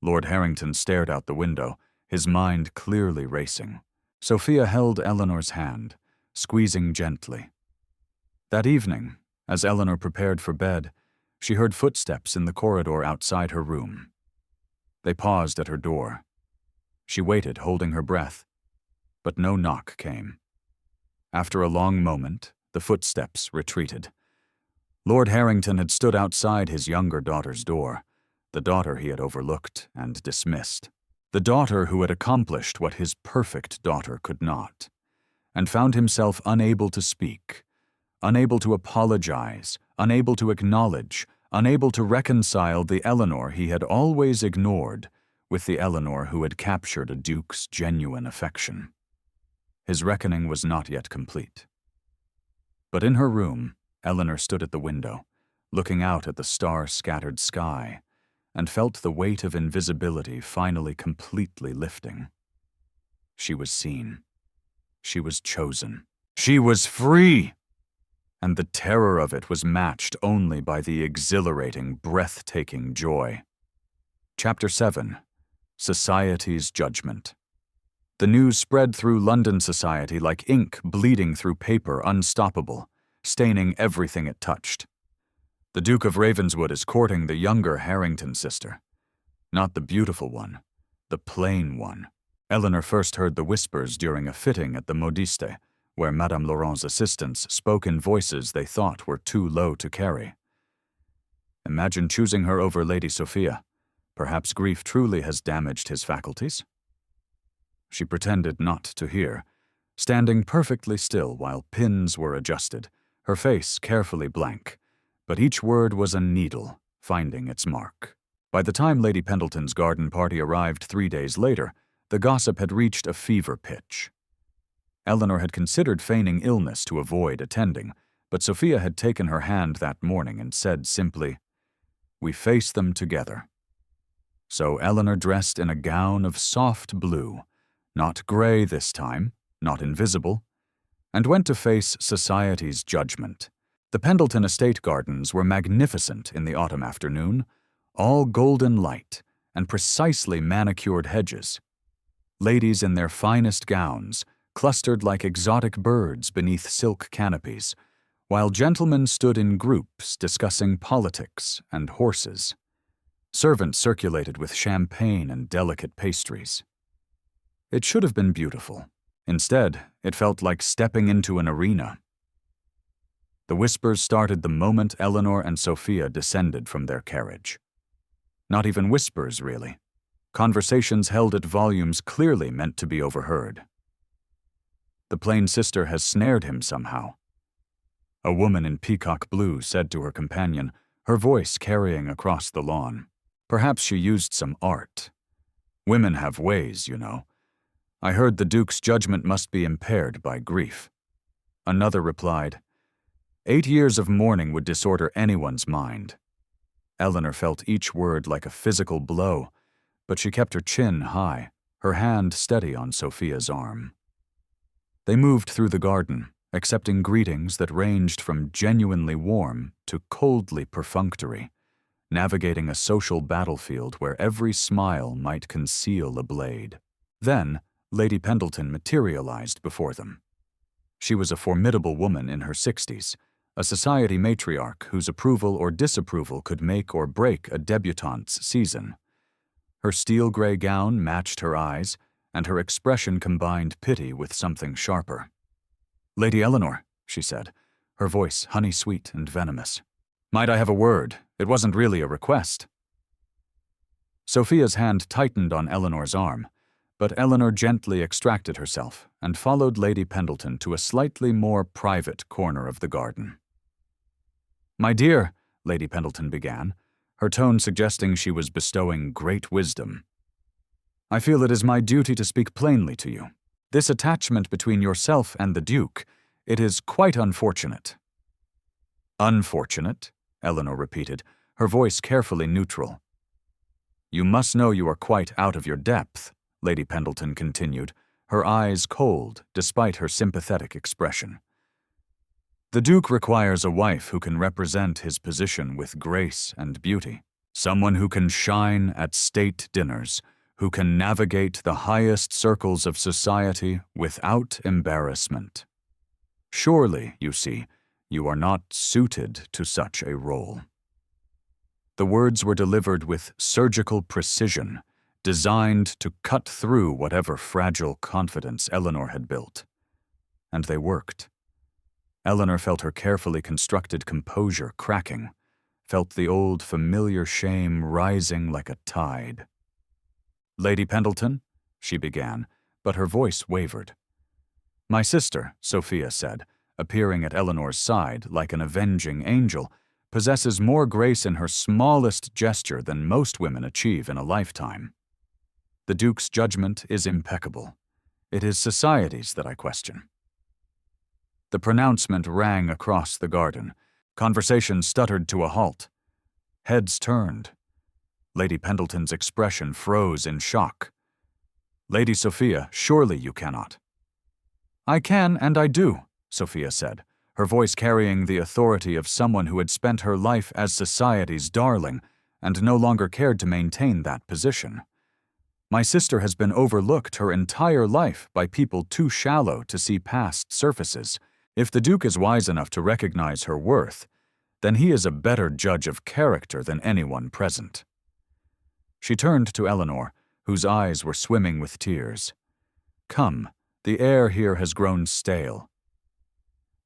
Lord Harrington stared out the window, his mind clearly racing. Sophia held Eleanor's hand, squeezing gently. That evening, as Eleanor prepared for bed, she heard footsteps in the corridor outside her room. They paused at her door. She waited, holding her breath, but no knock came. After a long moment, the footsteps retreated. Lord Harrington had stood outside his younger daughter's door, the daughter he had overlooked and dismissed, the daughter who had accomplished what his perfect daughter could not. and found himself unable to speak, unable to apologize, unable to acknowledge, unable to reconcile the Eleanor he had always ignored with the Eleanor who had captured a duke's genuine affection. His reckoning was not yet complete. But in her room, Eleanor stood at the window, looking out at the star-scattered sky, and felt the weight of invisibility finally completely lifting. She was seen. She was chosen. She was free! And the terror of it was matched only by the exhilarating, breathtaking joy. Chapter 7. Society's Judgment. The news spread through London society like ink bleeding through paper, unstoppable, staining everything it touched. The Duke of Ravenswood is courting the younger Harrington sister. Not the beautiful one, the plain one. Eleanor first heard the whispers during a fitting at the Modiste, where Madame Laurent's assistants spoke in voices they thought were too low to carry. Imagine choosing her over Lady Sophia. Perhaps grief truly has damaged his faculties? She pretended not to hear, standing perfectly still while pins were adjusted, her face carefully blank, but each word was a needle, finding its mark. By the time Lady Pendleton's garden party arrived 3 days later, the gossip had reached a fever pitch. Eleanor had considered feigning illness to avoid attending, but Sophia had taken her hand that morning and said simply, "We face them together." So Eleanor dressed in a gown of soft blue, not gray this time, not invisible, and went to face society's judgment. The Pendleton estate gardens were magnificent in the autumn afternoon, all golden light and precisely manicured hedges. Ladies in their finest gowns clustered like exotic birds beneath silk canopies, while gentlemen stood in groups discussing politics and horses. Servants circulated with champagne and delicate pastries. It should have been beautiful. Instead, it felt like stepping into an arena. The whispers started the moment Eleanor and Sophia descended from their carriage. Not even whispers, really. Conversations held at volumes clearly meant to be overheard. The plain sister has snared him somehow. A woman in peacock blue said to her companion, her voice carrying across the lawn. Perhaps she used some art. Women have ways, you know. I heard the Duke's judgment must be impaired by grief. Another replied, 8 years of mourning would disorder anyone's mind. Eleanor felt each word like a physical blow, but she kept her chin high, her hand steady on Sophia's arm. They moved through the garden, accepting greetings that ranged from genuinely warm to coldly perfunctory, navigating a social battlefield where every smile might conceal a blade. Then, Lady Pendleton materialized before them. She was a formidable woman in her 60s, a society matriarch whose approval or disapproval could make or break a debutante's season. Her steel-gray gown matched her eyes, and her expression combined pity with something sharper. "Lady Eleanor," she said, her voice honey-sweet and venomous. "Might I have a word? It wasn't really a request." Sophia's hand tightened on Eleanor's arm, but Eleanor gently extracted herself and followed Lady Pendleton to a slightly more private corner of the garden. "My dear," Lady Pendleton began, her tone suggesting she was bestowing great wisdom, "I feel it is my duty to speak plainly to you. This attachment between yourself and the Duke, it is quite unfortunate." "Unfortunate?" Eleanor repeated, her voice carefully neutral. "You must know you are quite out of your depth," Lady Pendleton continued, her eyes cold despite her sympathetic expression. "The Duke requires a wife who can represent his position with grace and beauty, someone who can shine at state dinners, who can navigate the highest circles of society without embarrassment. Surely, you see, you are not suited to such a role." The words were delivered with surgical precision, designed to cut through whatever fragile confidence Eleanor had built. And they worked. Eleanor felt her carefully constructed composure cracking, felt the old familiar shame rising like a tide. "Lady Pendleton," she began, but her voice wavered. My sister, Sophia said, appearing at Eleanor's side like an avenging angel, possesses more grace in her smallest gesture than most women achieve in a lifetime. The Duke's judgment is impeccable. It is society's that I question. The pronouncement rang across the garden. Conversation stuttered to a halt. Heads turned. Lady Pendleton's expression froze in shock. Lady Sophia, surely you cannot. I can and I do, Sophia said, her voice carrying the authority of someone who had spent her life as society's darling and no longer cared to maintain that position. My sister has been overlooked her entire life by people too shallow to see past surfaces. If the Duke is wise enough to recognize her worth, then he is a better judge of character than anyone present. She turned to Eleanor, whose eyes were swimming with tears. Come, the air here has grown stale.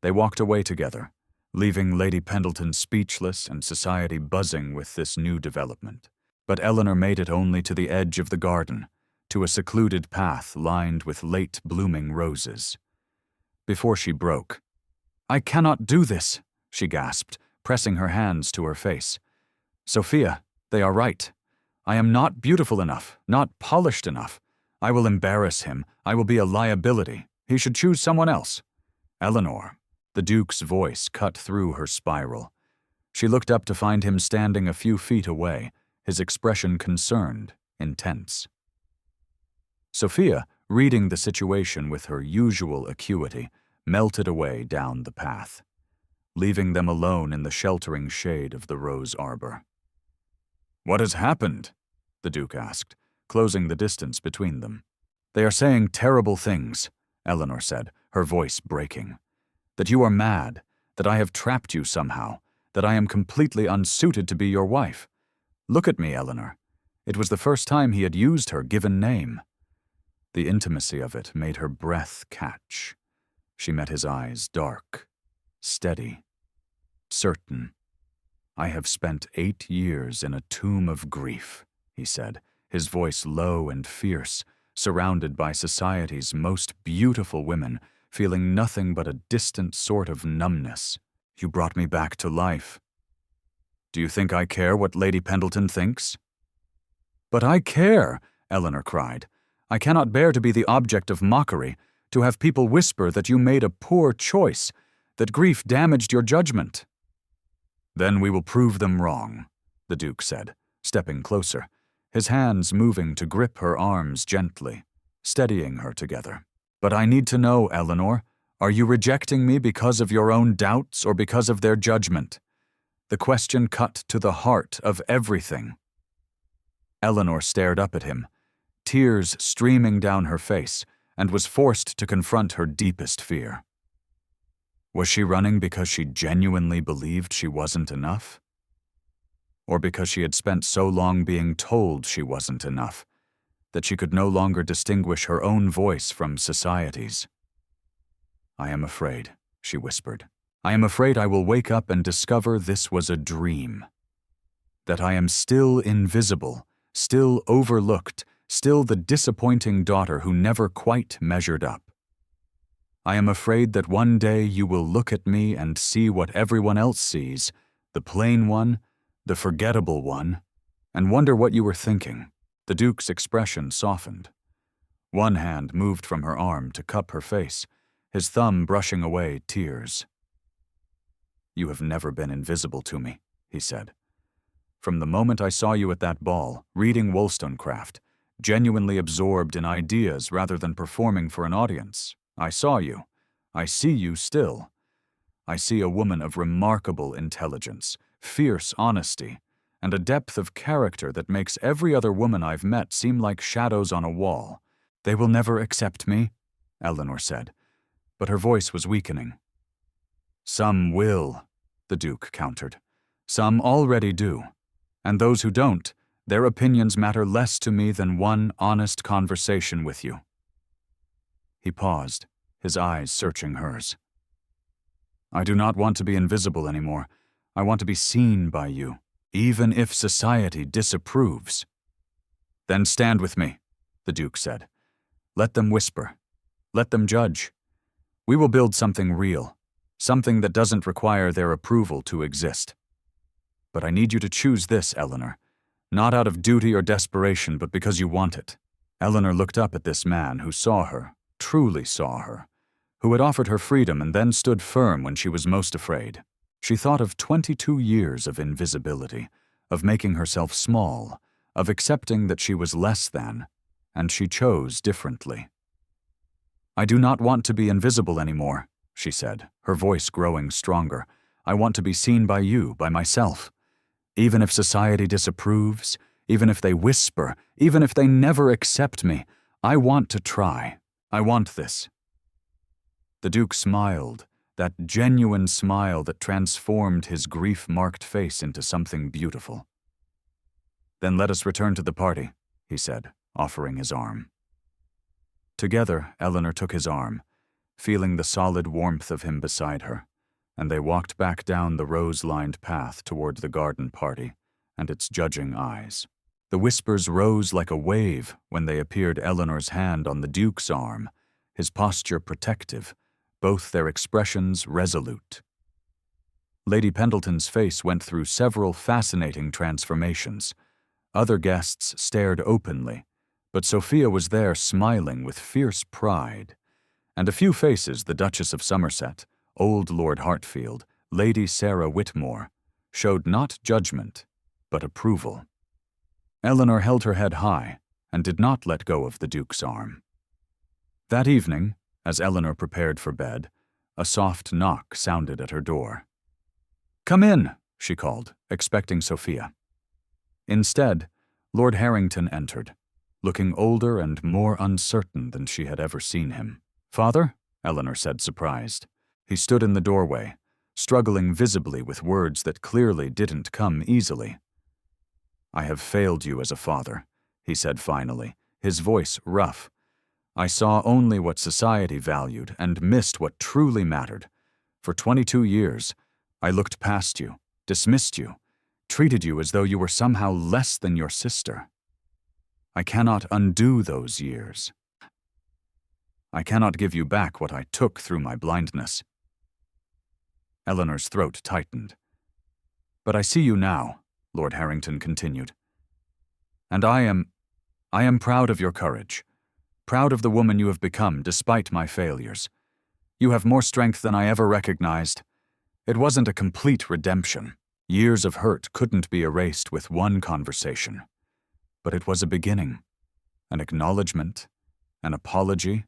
They walked away together, leaving Lady Pendleton speechless and society buzzing with this new development. But Eleanor made it only to the edge of the garden, to a secluded path lined with late blooming roses. Before she broke, I cannot do this, she gasped, pressing her hands to her face. Sophia, they are right. I am not beautiful enough, not polished enough. I will embarrass him. I will be a liability. He should choose someone else. Eleanor, the Duke's voice cut through her spiral. She looked up to find him standing a few feet away, his expression concerned, intense. Sophia, reading the situation with her usual acuity, melted away down the path, leaving them alone in the sheltering shade of the rose arbor. What has happened? The Duke asked, closing the distance between them. They are saying terrible things, Eleanor said, her voice breaking. That you are mad, that I have trapped you somehow, that I am completely unsuited to be your wife. Look at me, Eleanor. It was the first time he had used her given name. The intimacy of it made her breath catch. She met his eyes, dark, steady, certain. I have spent 8 years in a tomb of grief, he said, his voice low and fierce, surrounded by society's most beautiful women, feeling nothing but a distant sort of numbness. You brought me back to life. Do you think I care what Lady Pendleton thinks? But I care, Eleanor cried. I cannot bear to be the object of mockery, to have people whisper that you made a poor choice, that grief damaged your judgment. Then we will prove them wrong, the Duke said, stepping closer, his hands moving to grip her arms gently, steadying her together. But I need to know, Eleanor, are you rejecting me because of your own doubts or because of their judgment? The question cut to the heart of everything. Eleanor stared up at him, tears streaming down her face, and was forced to confront her deepest fear. Was she running because she genuinely believed she wasn't enough? Or because she had spent so long being told she wasn't enough, that she could no longer distinguish her own voice from society's? I am afraid, she whispered. I am afraid I will wake up and discover this was a dream. That I am still invisible, still overlooked, still the disappointing daughter who never quite measured up. I am afraid that one day you will look at me and see what everyone else sees, the plain one, the forgettable one, and wonder what you were thinking. The Duke's expression softened. One hand moved from her arm to cup her face, his thumb brushing away tears. You have never been invisible to me, he said. From the moment I saw you at that ball, reading Wollstonecraft, genuinely absorbed in ideas rather than performing for an audience, I saw you. I see you still. I see a woman of remarkable intelligence, fierce honesty, and a depth of character that makes every other woman I've met seem like shadows on a wall. They will never accept me, Eleanor said, but her voice was weakening. Some will, the Duke countered. Some already do, and those who don't, their opinions matter less to me than one honest conversation with you. He paused, his eyes searching hers. I do not want to be invisible anymore. I want to be seen by you, even if society disapproves. Then stand with me, the Duke said. Let them whisper. Let them judge. We will build something real, something that doesn't require their approval to exist. But I need you to choose this, Eleanor, not out of duty or desperation, but because you want it." Eleanor looked up at this man who saw her, truly saw her, who had offered her freedom and then stood firm when she was most afraid. She thought of 22 years of invisibility, of making herself small, of accepting that she was less than, and she chose differently. "I do not want to be invisible anymore," she said, her voice growing stronger. "I want to be seen by you, by myself. Even if society disapproves, even if they whisper, even if they never accept me, I want to try. I want this." The Duke smiled, that genuine smile that transformed his grief-marked face into something beautiful. "Then let us return to the party," he said, offering his arm. Together, Eleanor took his arm, feeling the solid warmth of him beside her, and they walked back down the rose-lined path toward the garden party and its judging eyes. The whispers rose like a wave when they appeared Eleanor's hand on the Duke's arm, his posture protective, both their expressions resolute. Lady Pendleton's face went through several fascinating transformations. Other guests stared openly, but Sophia was there smiling with fierce pride. And a few faces, the Duchess of Somerset, old Lord Hartfield, Lady Sarah Whitmore, showed not judgment, but approval. Eleanor held her head high and did not let go of the Duke's arm. That evening, as Eleanor prepared for bed, a soft knock sounded at her door. "Come in," she called, expecting Sophia. Instead, Lord Harrington entered, looking older and more uncertain than she had ever seen him. "Father?" Eleanor said, surprised. He stood in the doorway, struggling visibly with words that clearly didn't come easily. "I have failed you as a father," he said finally, his voice rough. "I saw only what society valued and missed what truly mattered. For 22 years, I looked past you, dismissed you, treated you as though you were somehow less than your sister. I cannot undo those years. I cannot give you back what I took through my blindness." Eleanor's throat tightened. "But I see you now," Lord Harrington continued. "And I am proud of your courage, proud of the woman you have become despite my failures. You have more strength than I ever recognized. It wasn't a complete redemption. Years of hurt couldn't be erased with one conversation. But it was a beginning, an acknowledgement, an apology,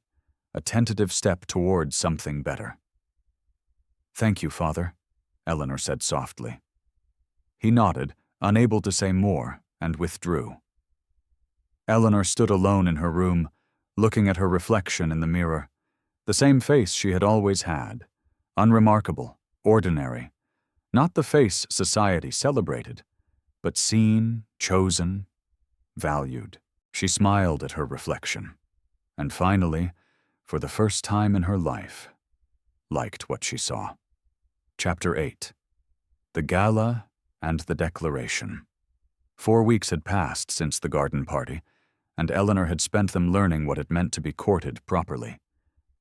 a tentative step toward something better." "Thank you, Father," Eleanor said softly. He nodded, unable to say more, and withdrew. Eleanor stood alone in her room, looking at her reflection in the mirror, the same face she had always had, unremarkable, ordinary, not the face society celebrated, but seen, chosen, valued. She smiled at her reflection, and finally, for the first time in her life, liked what she saw. Chapter 8. The Gala and the Declaration. 4 weeks had passed since the garden party, and Eleanor had spent them learning what it meant to be courted properly.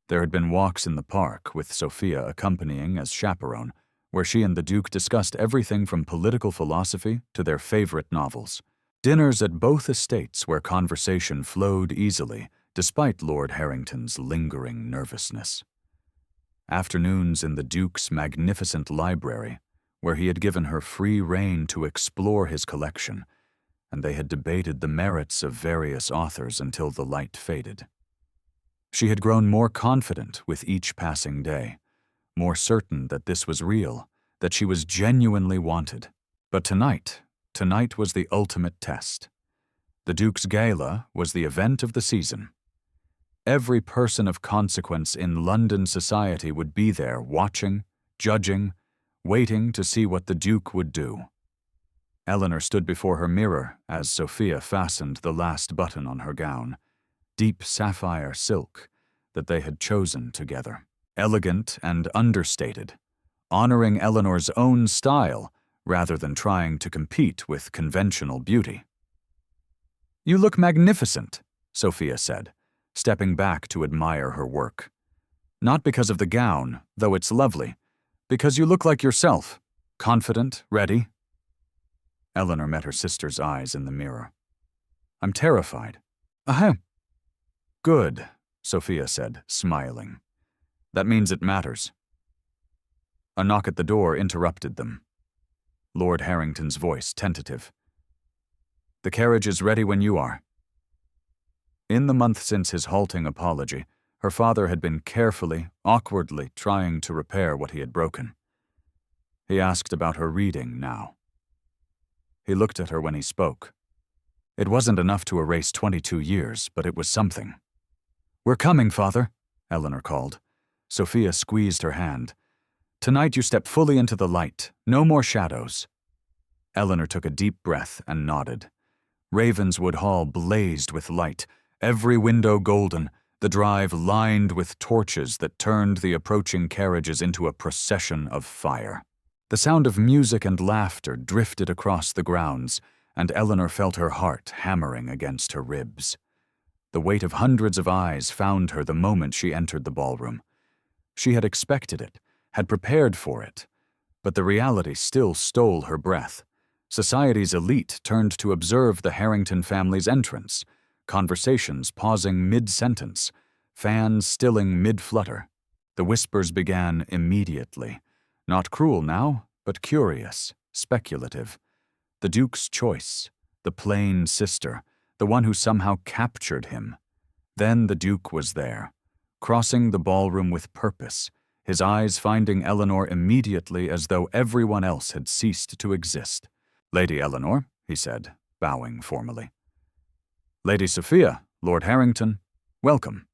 There had been walks in the park, with Sophia accompanying as chaperone, where she and the Duke discussed everything from political philosophy to their favorite novels. Dinners at both estates where conversation flowed easily, despite Lord Harrington's lingering nervousness. Afternoons in the Duke's magnificent library, where he had given her free rein to explore his collection, and they had debated the merits of various authors until the light faded. She had grown more confident with each passing day, more certain that this was real, that she was genuinely wanted. But tonight was the ultimate test. The Duke's gala was the event of the season. Every person of consequence in London society would be there, watching, judging, waiting to see what the Duke would do. Eleanor stood before her mirror as Sophia fastened the last button on her gown, deep sapphire silk that they had chosen together, elegant and understated, honoring Eleanor's own style rather than trying to compete with conventional beauty. "You look magnificent," Sophia said, stepping back to admire her work. Not because of the gown, though it's lovely. Because you look like yourself. Confident, ready. Eleanor met her sister's eyes in the mirror. I'm terrified. Ahem. Good, Sophia said, smiling. That means it matters. A knock at the door interrupted them. Lord Harrington's voice, tentative. The carriage is ready when you are. In the month since his halting apology, her father had been carefully, awkwardly trying to repair what he had broken. He asked about her reading now. He looked at her when he spoke. It wasn't enough to erase 22 years, but it was something. We're coming, Father, Eleanor called. Sophia squeezed her hand. Tonight you step fully into the light, no more shadows. Eleanor took a deep breath and nodded. Ravenswood Hall blazed with light, every window golden, the drive lined with torches that turned the approaching carriages into a procession of fire. The sound of music and laughter drifted across the grounds, and Eleanor felt her heart hammering against her ribs. The weight of hundreds of eyes found her the moment she entered the ballroom. She had expected it, had prepared for it, but the reality still stole her breath. Society's elite turned to observe the Harrington family's entrance, conversations pausing mid-sentence, fans stilling mid-flutter. The whispers began immediately. Not cruel now, but curious, speculative. The Duke's choice, the plain sister, the one who somehow captured him. Then the Duke was there, crossing the ballroom with purpose, his eyes finding Eleanor immediately as though everyone else had ceased to exist. Lady Eleanor, he said, bowing formally. Lady Sophia, Lord Harrington, welcome.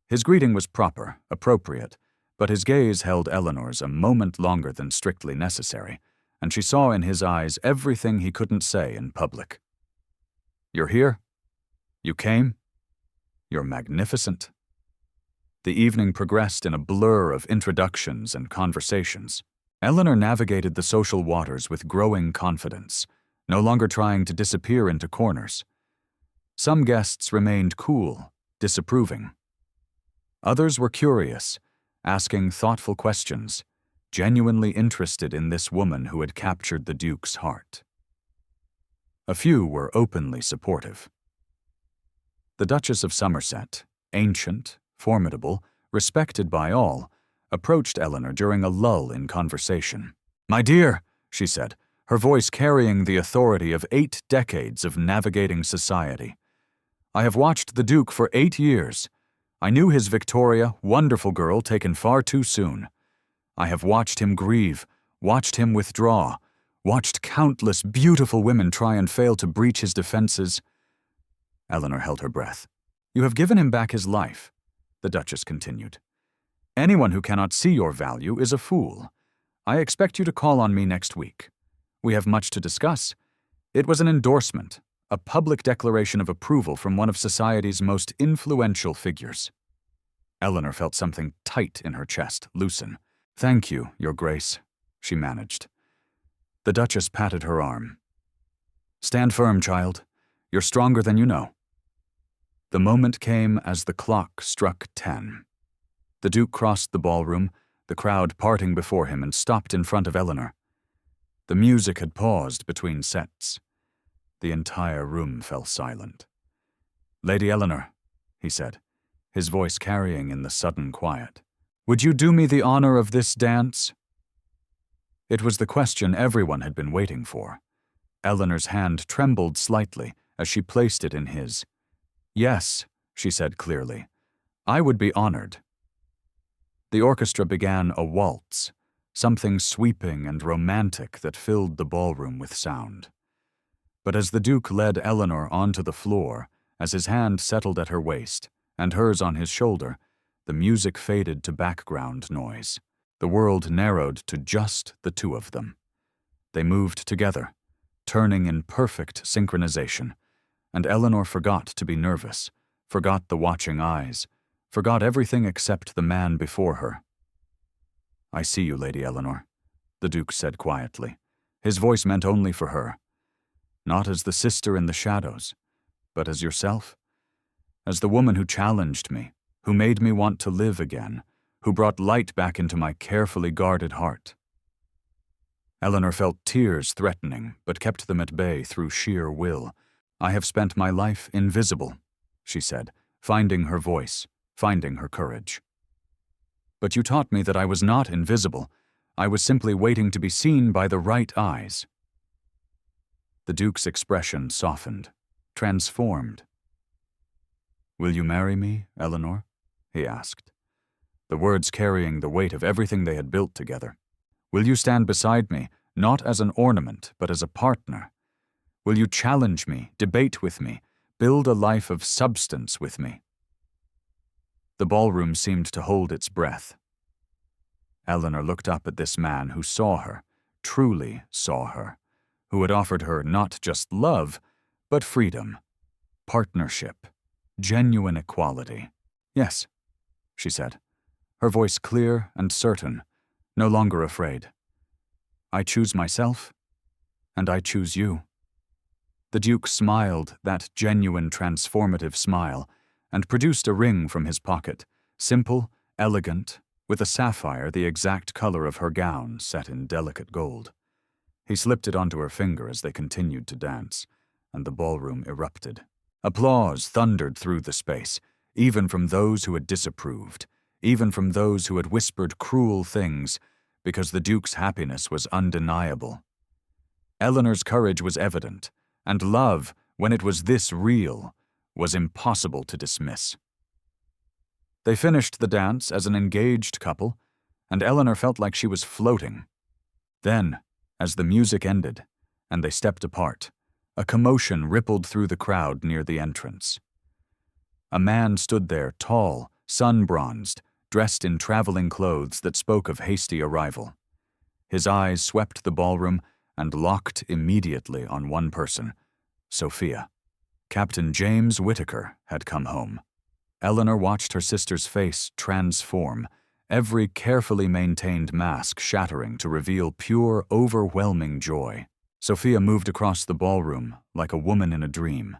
His greeting was proper, appropriate, but his gaze held Eleanor's a moment longer than strictly necessary, and she saw in his eyes everything he couldn't say in public. You're here? You came? You're magnificent. The evening progressed in a blur of introductions and conversations. Eleanor navigated the social waters with growing confidence, no longer trying to disappear into corners. Some guests remained cool, disapproving. Others were curious, asking thoughtful questions, genuinely interested in this woman who had captured the Duke's heart. A few were openly supportive. The Duchess of Somerset, ancient, formidable, respected by all, approached Eleanor during a lull in conversation. My dear, she said, her voice carrying the authority of 8 decades of navigating society. I have watched the Duke for 8 years. I knew his Victoria, wonderful girl, taken far too soon. I have watched him grieve, watched him withdraw, watched countless beautiful women try and fail to breach his defenses. Eleanor held her breath. You have given him back his life, the Duchess continued. Anyone who cannot see your value is a fool. I expect you to call on me next week. We have much to discuss. It was an endorsement, a public declaration of approval from one of society's most influential figures. Eleanor felt something tight in her chest loosen. Thank you, Your Grace, she managed. The Duchess patted her arm. Stand firm, child. You're stronger than you know. The moment came as the clock struck 10. The Duke crossed the ballroom, the crowd parting before him, and stopped in front of Eleanor. The music had paused between sets. The entire room fell silent. Lady Eleanor, he said, his voice carrying in the sudden quiet, would you do me the honor of this dance? It was the question everyone had been waiting for. Eleanor's hand trembled slightly as she placed it in his. Yes, she said clearly, I would be honored. The orchestra began a waltz, something sweeping and romantic that filled the ballroom with sound. But as the Duke led Eleanor onto the floor, as his hand settled at her waist and hers on his shoulder, the music faded to background noise. The world narrowed to just the two of them. They moved together, turning in perfect synchronization, and Eleanor forgot to be nervous, forgot the watching eyes, forgot everything except the man before her. I see you, Lady Eleanor, the Duke said quietly. His voice meant only for her. Not as the sister in the shadows, but as yourself. As the woman who challenged me, who made me want to live again, who brought light back into my carefully guarded heart. Eleanor felt tears threatening, but kept them at bay through sheer will. "I have spent my life invisible," she said, finding her voice, finding her courage. "But you taught me that I was not invisible. I was simply waiting to be seen by the right eyes." The Duke's expression softened, transformed. "Will you marry me, Eleanor?" he asked, the words carrying the weight of everything they had built together. "Will you stand beside me, not as an ornament, but as a partner? Will you challenge me, debate with me, build a life of substance with me?" The ballroom seemed to hold its breath. Eleanor looked up at this man who saw her, truly saw her, who had offered her not just love, but freedom, partnership, genuine equality. "Yes," she said, her voice clear and certain, no longer afraid. "I choose myself, and I choose you." The Duke smiled that genuine transformative smile and produced a ring from his pocket, simple, elegant, with a sapphire the exact color of her gown set in delicate gold. He slipped it onto her finger as they continued to dance, and the ballroom erupted. Applause thundered through the space, even from those who had disapproved, even from those who had whispered cruel things, because the Duke's happiness was undeniable. Eleanor's courage was evident, and love, when it was this real, was impossible to dismiss. They finished the dance as an engaged couple, and Eleanor felt like she was floating. Then, as the music ended, and they stepped apart, a commotion rippled through the crowd near the entrance. A man stood there, tall, sun-bronzed, dressed in traveling clothes that spoke of hasty arrival. His eyes swept the ballroom and locked immediately on one person, Sophia. Captain James Whittaker had come home. Eleanor watched her sister's face transform, every carefully maintained mask shattering to reveal pure, overwhelming joy. Sophia moved across the ballroom like a woman in a dream,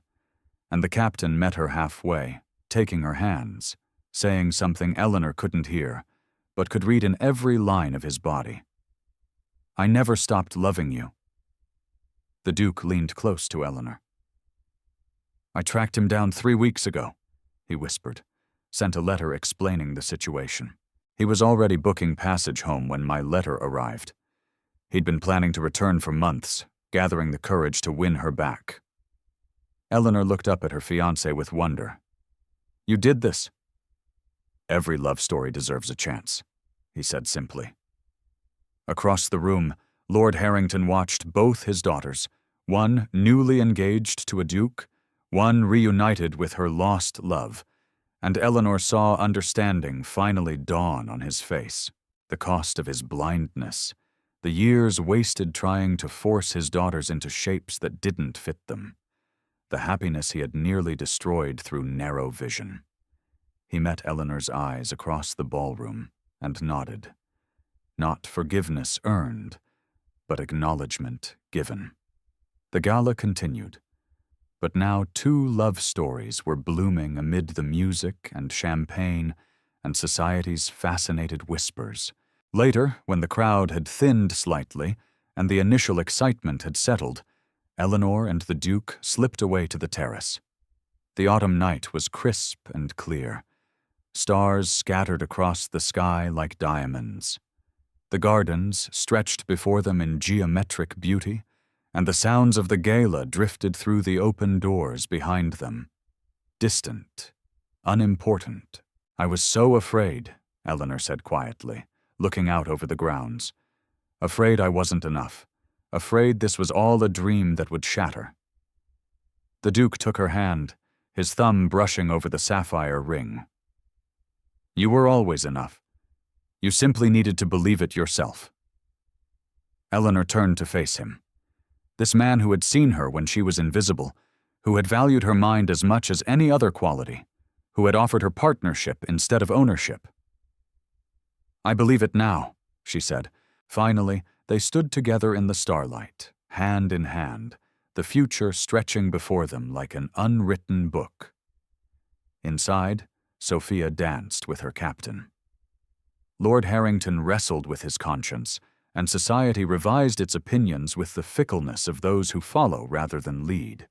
and the captain met her halfway, taking her hands, saying something Eleanor couldn't hear, but could read in every line of his body. "I never stopped loving you." The Duke leaned close to Eleanor. "I tracked him down 3 weeks ago," he whispered, sent a letter explaining the situation. "He was already booking passage home when my letter arrived. He'd been planning to return for months, gathering the courage to win her back." Eleanor looked up at her fiancé with wonder. "You did this?" "Every love story deserves a chance," he said simply. Across the room, Lord Harrington watched both his daughters, one newly engaged to a duke, one reunited with her lost love, and Eleanor saw understanding finally dawn on his face, the cost of his blindness, the years wasted trying to force his daughters into shapes that didn't fit them, the happiness he had nearly destroyed through narrow vision. He met Eleanor's eyes across the ballroom and nodded. Not forgiveness earned, but acknowledgement given. The gala continued, but now 2 love stories were blooming amid the music and champagne and society's fascinated whispers. Later, when the crowd had thinned slightly and the initial excitement had settled, Eleanor and the Duke slipped away to the terrace. The autumn night was crisp and clear. Stars scattered across the sky like diamonds. The gardens stretched before them in geometric beauty, and the sounds of the gala drifted through the open doors behind them. Distant, unimportant. "I was so afraid," Eleanor said quietly, looking out over the grounds. "Afraid I wasn't enough. Afraid this was all a dream that would shatter." The Duke took her hand, his thumb brushing over the sapphire ring. "You were always enough. You simply needed to believe it yourself." Eleanor turned to face him. This man who had seen her when she was invisible, who had valued her mind as much as any other quality, who had offered her partnership instead of ownership. "I believe it now," she said. Finally, they stood together in the starlight, hand in hand, the future stretching before them like an unwritten book. Inside, Sophia danced with her captain. Lord Harrington wrestled with his conscience, and society revised its opinions with the fickleness of those who follow rather than lead.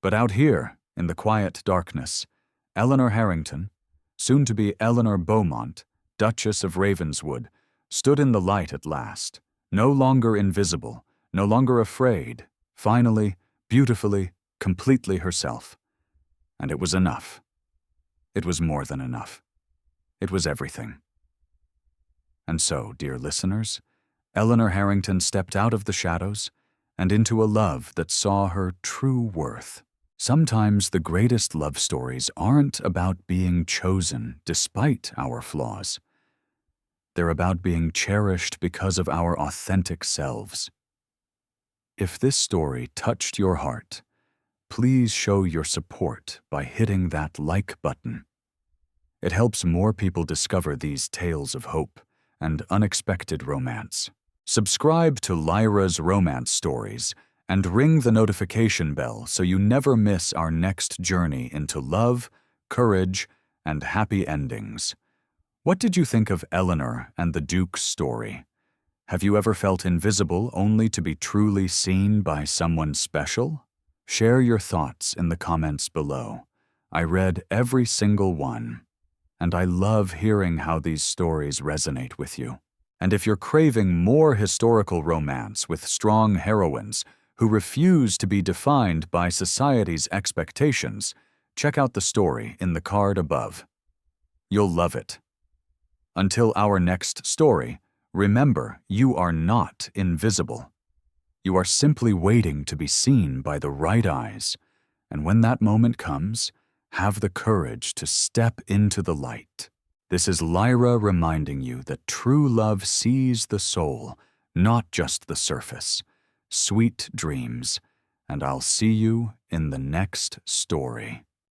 But out here, in the quiet darkness, Eleanor Harrington, soon to be Eleanor Beaumont, Duchess of Ravenswood, stood in the light at last, no longer invisible, no longer afraid, finally, beautifully, completely herself. And it was enough. It was more than enough. It was everything. And so, dear listeners, Eleanor Harrington stepped out of the shadows and into a love that saw her true worth. Sometimes the greatest love stories aren't about being chosen despite our flaws. They're about being cherished because of our authentic selves. If this story touched your heart, please show your support by hitting that like button. It helps more people discover these tales of hope and unexpected romance. Subscribe to Lyra's Romance Stories and ring the notification bell so you never miss our next journey into love, courage, and happy endings. What did you think of Eleanor and the Duke's story? Have you ever felt invisible only to be truly seen by someone special? Share your thoughts in the comments below. I read every single one, and I love hearing how these stories resonate with you. And if you're craving more historical romance with strong heroines who refuse to be defined by society's expectations, check out the story in the card above. You'll love it. Until our next story, remember, you are not invisible. You are simply waiting to be seen by the right eyes, and when that moment comes, have the courage to step into the light. This is Lyra reminding you that true love sees the soul, not just the surface. Sweet dreams, and I'll see you in the next story.